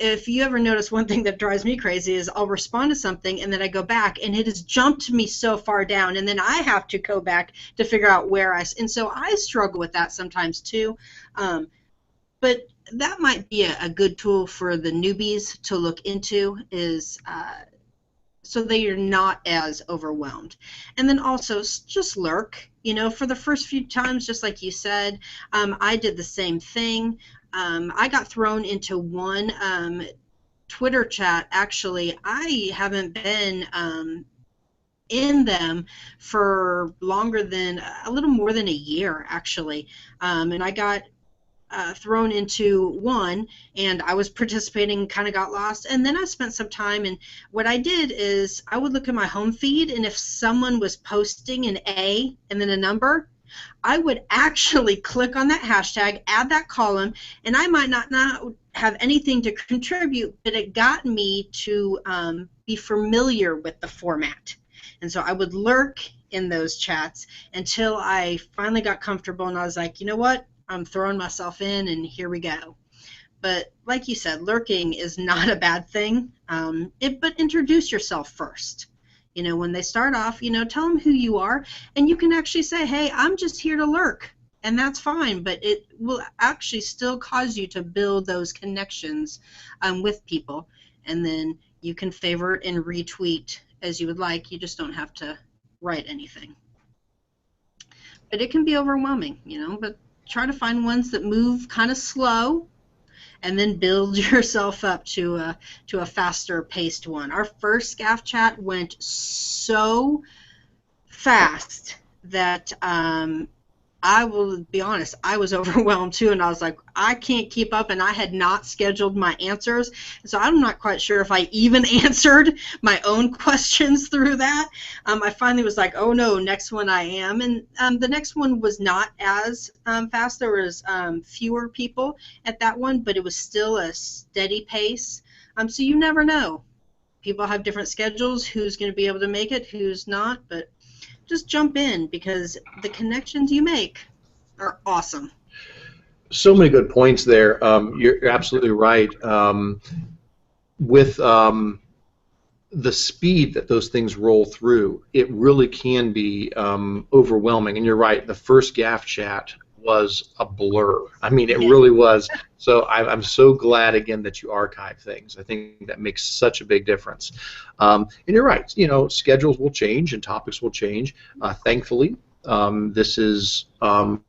if you ever notice, one thing that drives me crazy is I'll respond to something and then I go back and it has jumped me so far down, and then I have to go back to figure out where and so I struggle with that sometimes too. But that might be a good tool for the newbies to look into, is so that you're not as overwhelmed. And then also just lurk. For the first few times, just like you said, I did the same thing. I got thrown into one Twitter chat. Actually, I haven't been in them for longer than a little more than a year, actually. And I got thrown into one, and I was participating, kind of got lost, and then I spent some time, and what I did is I would look at my home feed, and if someone was posting an A and then a number, I would actually click on that hashtag, add that column, and I might not have anything to contribute, but it got me to be familiar with the format. And so I would lurk in those chats until I finally got comfortable, and I was like, you know what? I'm throwing myself in, and here we go. But like you said, lurking is not a bad thing, but introduce yourself first. When they start off, tell them who you are, and you can actually say, hey, I'm just here to lurk, and that's fine, but it will actually still cause you to build those connections with people, and then you can favorite and retweet as you would like. You just don't have to write anything. But it can be overwhelming, you know, but try to find ones that move kind of slow and then build yourself up to a faster paced one. Our first GAFechat went so fast that I will be honest, I was overwhelmed too, and I was like, I can't keep up, and I had not scheduled my answers, so I'm not quite sure if I even answered my own questions through that. I finally was like, oh no, next one I am, and the next one was not as fast. There was fewer people at that one, but it was still a steady pace. So you never know. People have different schedules, who's going to be able to make it, who's not, but just jump in because the connections you make are awesome. So many good points there. You're absolutely right. With the speed that those things roll through, it really can be overwhelming. And you're right, the first GAFechat was a blur. I mean, it really was. So I'm so glad, again, that you archive things. I think that makes such a big difference. And you're right, you know, schedules will change and topics will change. Thankfully, this is on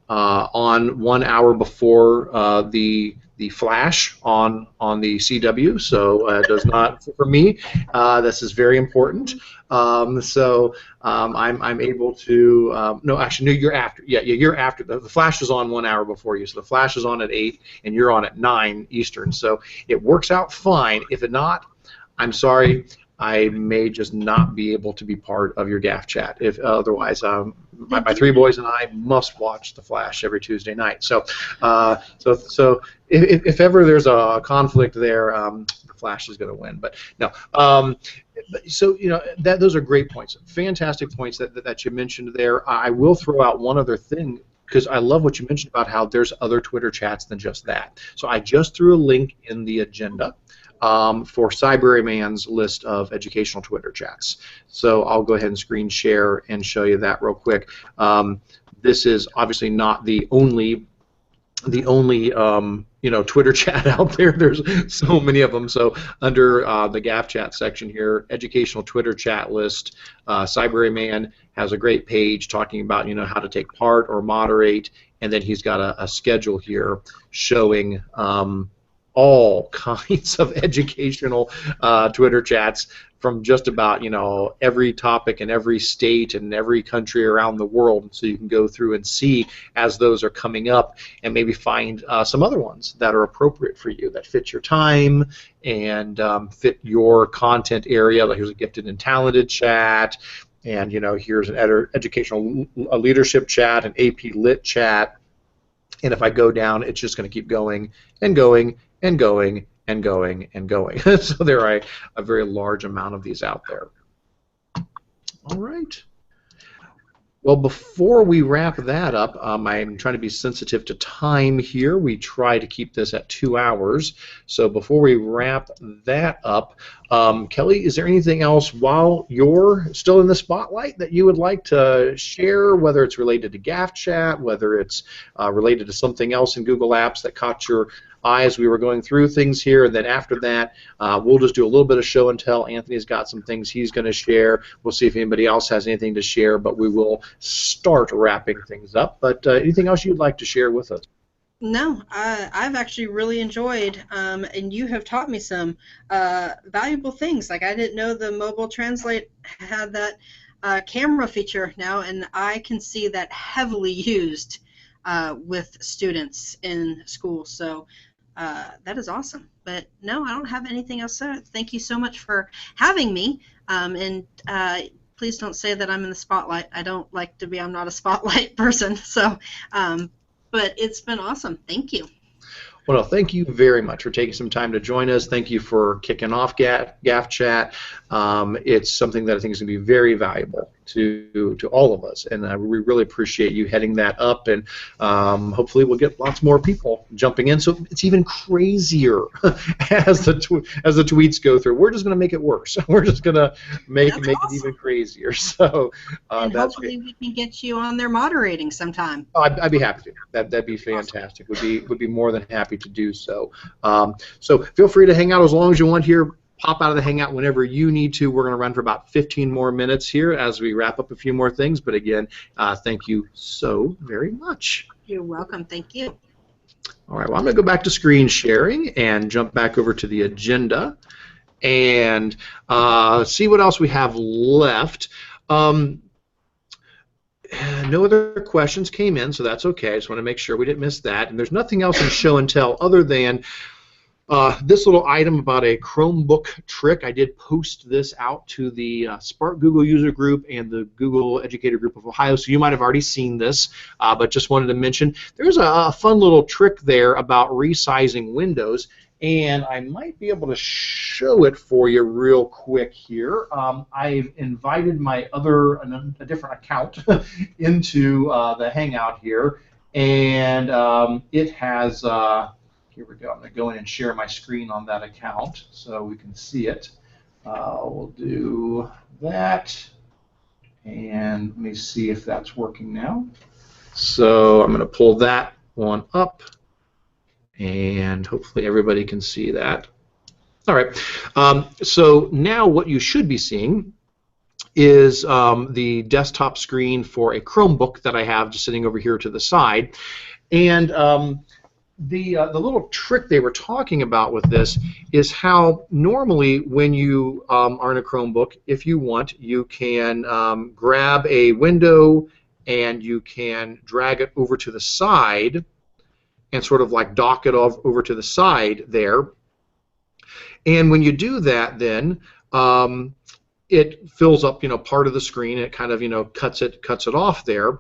1 hour before the flash on the CW, so it does not, for me, this is very important. So I'm able to, no, actually, no, you're after. Yeah, you're after. The flash is on 1 hour before you, so the flash is on at 8, and you're on at 9 Eastern. So it works out fine. If it not, I'm sorry. I may just not be able to be part of your GAFechat. If otherwise, my 3 boys and I must watch The Flash every Tuesday night. So, so if ever there's a conflict there, The Flash is going to win. But no. So you know those are great points, fantastic points that you mentioned there. I will throw out one other thing, because I love what you mentioned about how there's other Twitter chats than just that. So I just threw a link in the agenda for Cybraryman's list of educational Twitter chats. So I'll go ahead and screen share and show you that real quick. This is obviously not the only you know, Twitter chat out there. There's so many of them. So under the GAFechat section here, educational Twitter chat list, Cybraryman has a great page talking about, you know, how to take part or moderate, and then he's got a schedule here showing all kinds of educational Twitter chats from just about, you know, every topic in every state and every country around the world. So you can go through and see as those are coming up and maybe find some other ones that are appropriate for you, that fit your time and fit your content area. Like here's a gifted and talented chat, and you know, here's an educational leadership chat, an AP Lit chat. And if I go down, it's just going to keep going and going and going and going and going. So there are a very large amount of these out there. All right. Well, before we wrap that up, I'm trying to be sensitive to time here. We try to keep this at 2 hours. So before we wrap that up, Kelly, is there anything else while you're still in the spotlight that you would like to share, whether it's related to GAFechat, whether it's related to something else in Google Apps that caught your eye as we were going through things here? And then after that, we'll just do a little bit of show and tell. Anthony's got some things he's going to share. We'll see if anybody else has anything to share, but we will start wrapping things up. But anything else you'd like to share with us? No, I've actually really enjoyed, and you have taught me some valuable things. Like I didn't know the mobile translate had that camera feature now, and I can see that heavily used with students in school. So that is awesome. But no, I don't have anything else to say. Thank you so much for having me. And please don't say that I'm in the spotlight. I don't like to be. I'm not a spotlight person. So, but it's been awesome. Thank you. Well, thank you very much for taking some time to join us. Thank you for kicking off GAFechat. It's something that I think is going to be very valuable to all of us, and we really appreciate you heading that up, and hopefully we'll get lots more people jumping in, so it's even crazier as the tweets go through. We're just going to make it worse. We're just going to make it even crazier. So and hopefully we can get you on there moderating sometime. Oh, I'd be happy to. That'd be fantastic. Would be more than happy to do so. So feel free to hang out as long as you want here pop out of the Hangout whenever you need to. We're going to run for about 15 more minutes here as we wrap up a few more things. But again, thank you so very much. You're welcome. Thank you. All right, well, I'm going to go back to screen sharing and jump back over to the agenda and see what else we have left. No other questions came in, so that's okay. I just want to make sure we didn't miss that. And there's nothing else in show and tell other than this little item about a Chromebook trick. I did post this out to the Spark Google user group and the Google Educator group of Ohio, so you might have already seen this, but just wanted to mention there's a fun little trick there about resizing windows, and I might be able to show it for you real quick here. I've invited a different account into the Hangout here, and it has, here we go, I'm going to go in and share my screen on that account so we can see it. We'll do that, and let me see if that's working now. So I'm going to pull that one up, and hopefully everybody can see that. All right, so now what you should be seeing is the desktop screen for a Chromebook that I have just sitting over here to the side. And the little trick they were talking about with this is how normally when you are in a Chromebook, if you want, you can grab a window and you can drag it over to the side and sort of like dock it off over to the side there. And when you do that, then it fills up, part of the screen. It kind of, cuts it off there.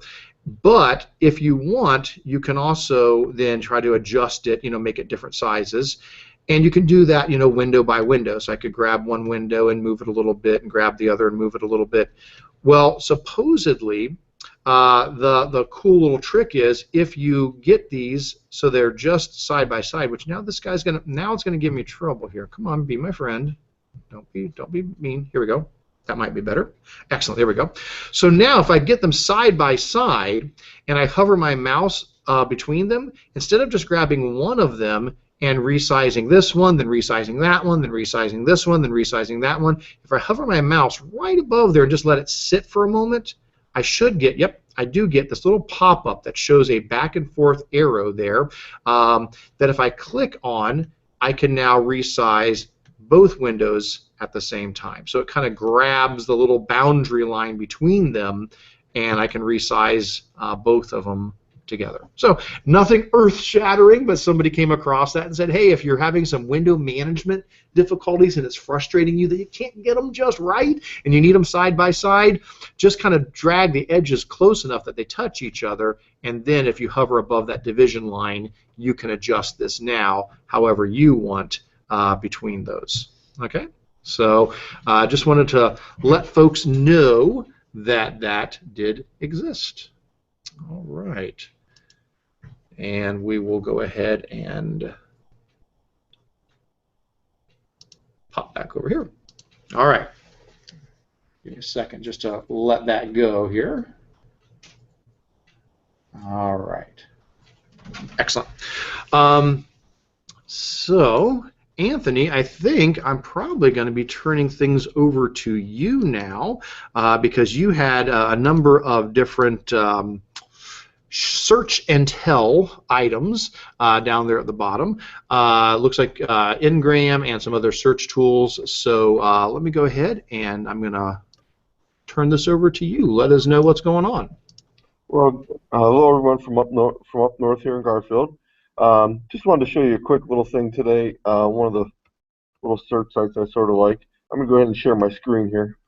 But if you want, you can also then try to adjust it, make it different sizes. And you can do that, window by window. So I could grab one window and move it a little bit and grab the other and move it a little bit. Well, supposedly, the cool little trick is if you get these so they're just side by side, which now this guy's now it's gonna give me trouble here. Come on, be my friend. Don't be mean. Here we go. That might be better. Excellent. There we go. So now if I get them side by side and I hover my mouse between them, instead of just grabbing one of them and resizing this one, then resizing that one, then resizing this one, then resizing that one, if I hover my mouse right above there and just let it sit for a moment, I should get, yep, I do get this little pop-up that shows a back and forth arrow there that if I click on, I can now resize both windows at the same time. So it kind of grabs the little boundary line between them, and I can resize both of them together. So nothing earth-shattering, but somebody came across that and said, hey, if you're having some window management difficulties and it's frustrating you that you can't get them just right and you need them side by side, just kind of drag the edges close enough that they touch each other, and then if you hover above that division line, you can adjust this now however you want between those. Okay? So I just wanted to let folks know that that did exist. All right. And we will go ahead and pop back over here. All right. Give me a second just to let that go here. All right. Excellent. So, Anthony, I think I'm probably going to be turning things over to you now because you had a number of different search and tell items down there at the bottom. Looks like Ngram and some other search tools. So let me go ahead and I'm going to turn this over to you. Let us know what's going on. Well, hello everyone from up north here in Garfield. Just wanted to show you a quick little thing today. One of the little search sites I sort of like. I'm going to go ahead and share my screen here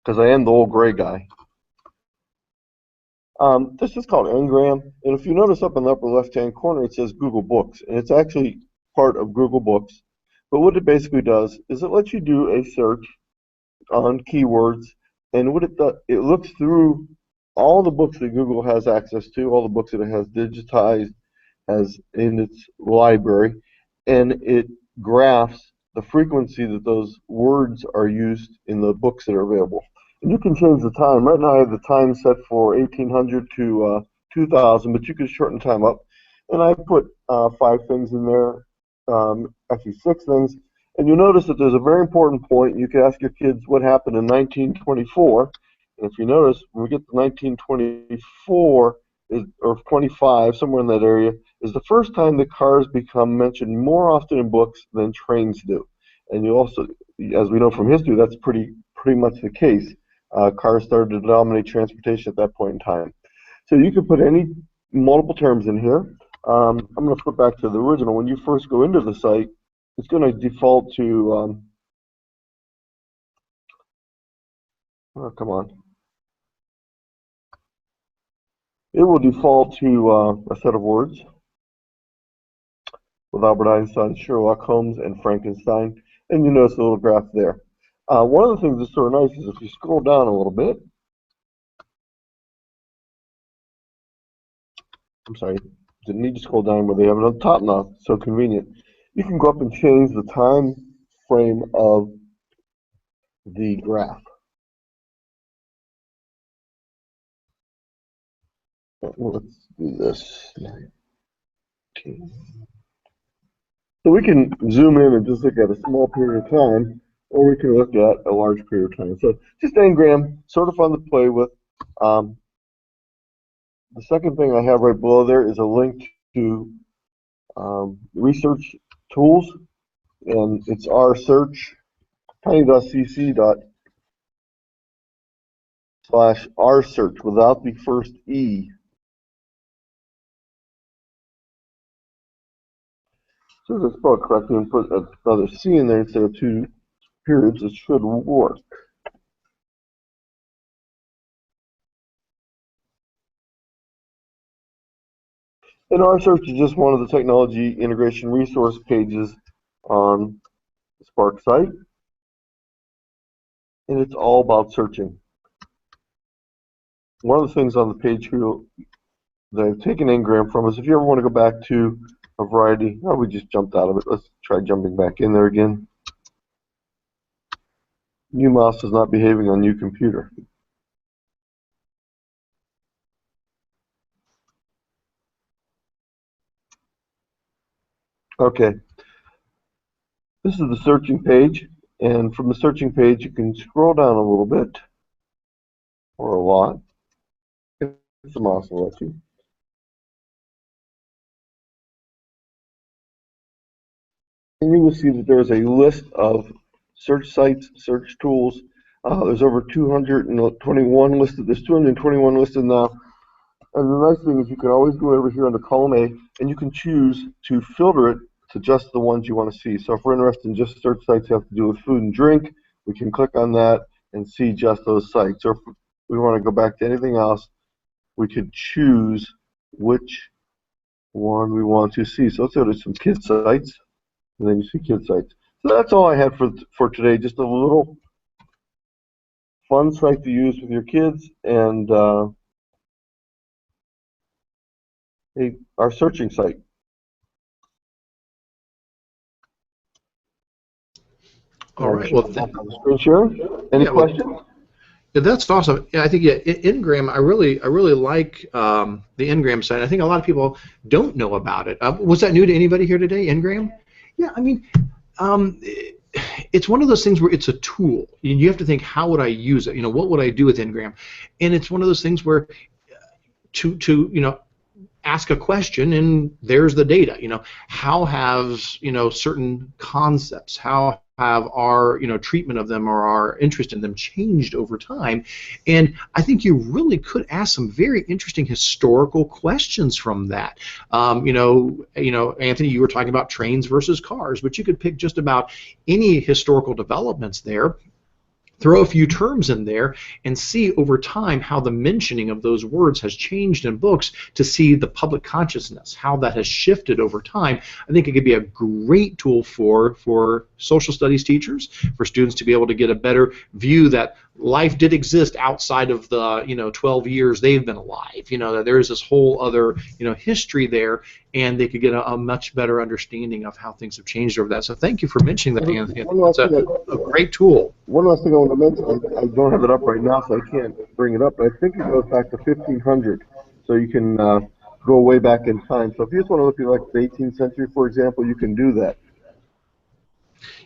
because I am the old gray guy. This is called Ngram, and if you notice up in the upper left-hand corner, it says Google Books, and it's actually part of Google Books. But what it basically does is it lets you do a search on keywords, and what it does, it looks through all the books that Google has access to, all the books that it has digitized, has in its library, and it graphs the frequency that those words are used in the books that are available. And you can change the time. Right now I have the time set for 1800 to 2000, but you can shorten time up. And I put 5 things in there actually 6 things. And you'll notice that there's a very important point. You can ask your kids what happened in 1924. And if you notice, when we get to 1924, or 25, somewhere in that area, is the first time that cars become mentioned more often in books than trains do. And you also, as we know from history, that's pretty much the case. Cars started to dominate transportation at that point in time. So you can put any multiple terms in here. I'm going to flip back to the original. When you first go into the site, it's going to default to, oh, come on. It will default to a set of words with Albert Einstein, Sherlock Holmes, and Frankenstein. And you notice the little graph there. One of the things that's sort of nice is if you scroll down a little bit, I'm sorry, didn't need to scroll down where they have it on top now, so convenient. You can go up and change the time frame of the graph. Well, let's do this. Okay. So we can zoom in and just look at a small period of time, or we can look at a large period of time. So just Ngram, sort of fun to play with. The second thing I have right below there is a link to research tools, and it's our search, tiny.cc/rsearch without the first E. So if I spell it correctly and put another C in there instead of 2 periods, it should work. And rSearch is just one of the technology integration resource pages on the Spark site. And it's all about searching. One of the things on the page here that I've taken Ngram from is if you ever want to go back to a variety, oh, we just jumped out of it. Let's try jumping back in there again. New mouse is not behaving on new computer. Okay, this is the searching page, and from the searching page you can scroll down a little bit, or a lot, if the mouse will let you. And you will see that there's a list of search sites, search tools. There's over 221 listed. There's 221 listed now. And the nice thing is you can always go over here under column A, and you can choose to filter it to just the ones you want to see. So if we're interested in just search sites that have to do with food and drink, we can click on that and see just those sites. Or if we want to go back to anything else, we could choose which one we want to see. So let's go to some kids sites, and then you see kids sites. So that's all I had for today. Just a little fun site to use with your kids, and our searching site. All right. Well, screen share. Any questions? Yeah, that's awesome. Yeah, I think Ngram. I really like the Ngram site. I think a lot of people don't know about it. Was that new to anybody here today? Ngram? Yeah. I mean, it's one of those things where it's a tool. You have to think, how would I use it? You know, what would I do with Ngram? And it's one of those things where to ask a question and there's the data. You know, how have certain concepts, how have our treatment of them or our interest in them changed over time? And I think you really could ask some very interesting historical questions from that. Anthony, you were talking about trains versus cars, but you could pick just about any historical developments there, throw a few terms in there, and see over time how the mentioning of those words has changed in books, to see the public consciousness, how that has shifted over time. I think it could be a great tool for social studies teachers, for students to be able to get a better view that life did exist outside of the 12 years they've been alive. That there is this whole other history there, and they could get a much better understanding of how things have changed over that. So thank you for mentioning that, Anthony. It's a great tool. One last thing I want to mention, I don't have it up right now, so I can't bring it up, but I think it goes back to 1500. So you can go way back in time. So if you just want to look at like the 18th century, for example, you can do that.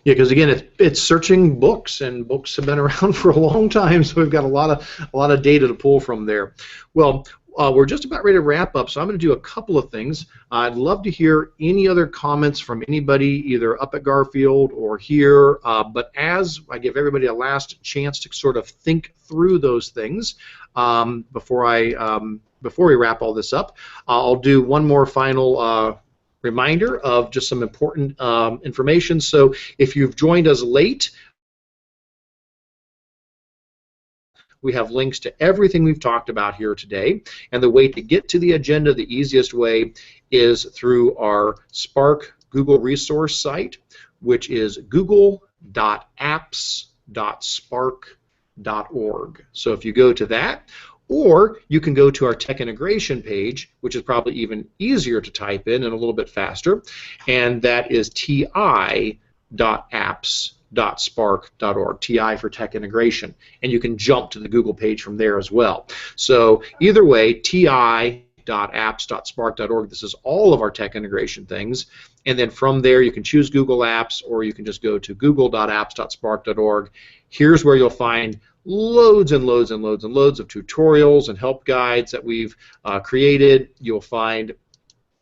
Yeah, because again, it's searching books, and books have been around for a long time, so we've got a lot of data to pull from there. Well, we're just about ready to wrap up, so I'm going to do a couple of things. I'd love to hear any other comments from anybody, either up at Garfield or here. But as I give everybody a last chance to sort of think through those things before we wrap all this up, I'll do one more final reminder of just some important information. So if you've joined us late, we have links to everything we've talked about here today, and the way to get to the agenda, the easiest way, is through our Spark Google resource site, which is google.apps.spark.org. So if you go to that, or you can go to our tech integration page, which is probably even easier to type in and a little bit faster, and that is ti.apps.spark.org, TI for tech integration, and you can jump to the Google page from there as well. So either way, ti.apps.spark.org, this is all of our tech integration things, and then from there you can choose Google Apps, or you can just go to google.apps.spark.org. Here's where you'll find loads and loads and loads and loads of tutorials and help guides that we've created. You'll find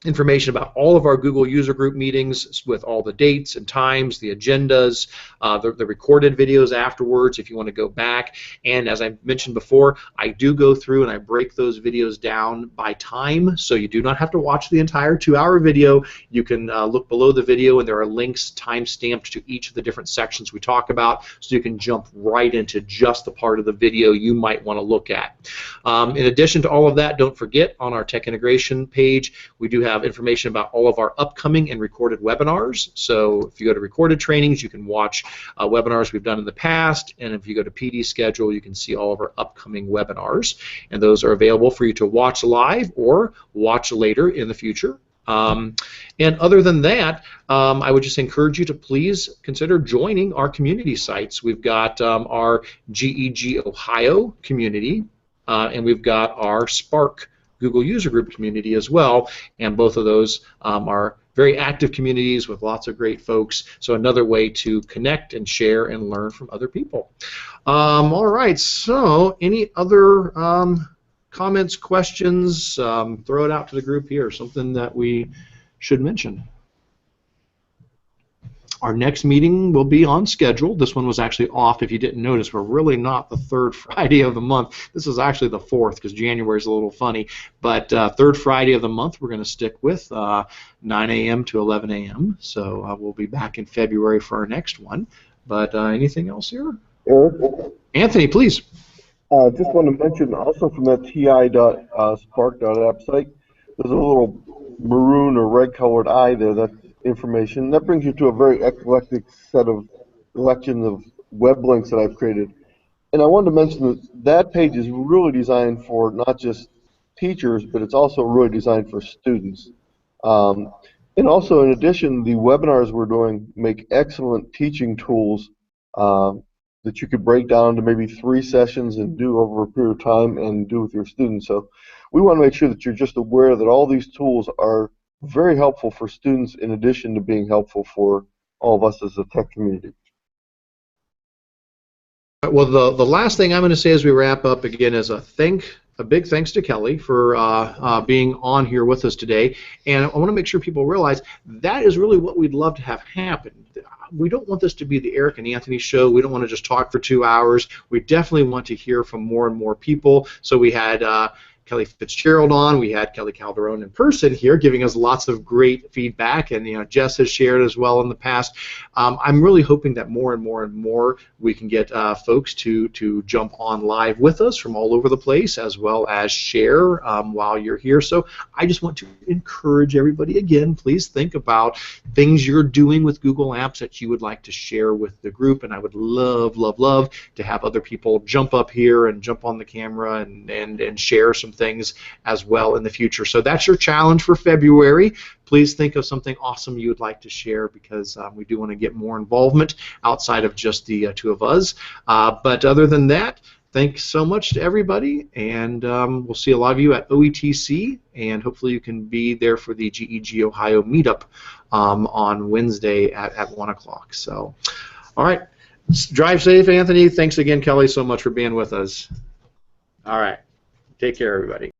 information about all of our Google user group meetings with all the dates and times, the agendas, the recorded videos afterwards if you want to go back. And as I mentioned before, I do go through and I break those videos down by time, so you do not have to watch the entire 2-hour video. You can look below the video, and there are links time-stamped to each of the different sections we talk about, so you can jump right into just the part of the video you might want to look at. In addition to all of that, don't forget, on our tech integration page, we do have information about all of our upcoming and recorded webinars. So if you go to recorded trainings, you can watch webinars we've done in the past, and if you go to PD schedule, you can see all of our upcoming webinars, and those are available for you to watch live or watch later in the future. And other than that, I would just encourage you to please consider joining our community sites. We've got our GEG-Ohio community, and we've got our Spark Google user group community as well, and both of those are very active communities with lots of great folks, so another way to connect and share and learn from other people. All right, so any other comments, questions? Throw it out to the group here, something that we should mention. Our next meeting will be on schedule. This one was actually off. If you didn't notice, we're really not the third Friday of the month. This is actually the fourth, because January is a little funny. But third Friday of the month, we're going to stick with 9 a.m. to 11 a.m. So we'll be back in February for our next one. But anything else here? Eric? Anthony, please. Just want to mention also from that ti.spark.app site, there's a little maroon or red colored eye there. That's information. That brings you to a very eclectic set of collection of web links that I've created. And I wanted to mention that that page is really designed for not just teachers, but it's also really designed for students. And also, in addition, the webinars we're doing make excellent teaching tools that you could break down to maybe 3 sessions and do over a period of time and do with your students. So we want to make sure that you're just aware that all these tools are very helpful for students, in addition to being helpful for all of us as a tech community. Well, the last thing I'm going to say as we wrap up again is a big thanks to Kelly for being on here with us today, and I want to make sure people realize that is really what we'd love to have happen. We don't want this to be the Eric and Anthony show. We don't want to just talk for 2 hours. We definitely want to hear from more and more people. So we had Kelly Fitzgerald on. We had Kelly Calderon in person here, giving us lots of great feedback, and Jess has shared as well in the past. I'm really hoping that more and more and more we can get folks to jump on live with us from all over the place, as well as share while you're here. So I just want to encourage everybody again, please think about things you're doing with Google Apps that you would like to share with the group, and I would love, love, love to have other people jump up here and jump on the camera and share some things as well in the future. So that's your challenge for February. Please think of something awesome you would like to share, because we do want to get more involvement outside of just the two of us. But other than that, thanks so much to everybody, and we'll see a lot of you at OETC, and hopefully you can be there for the GEG-Ohio meetup on Wednesday at 1 o'clock. So, all right. Drive safe, Anthony. Thanks again, Kelly, so much for being with us. All right. Take care, everybody.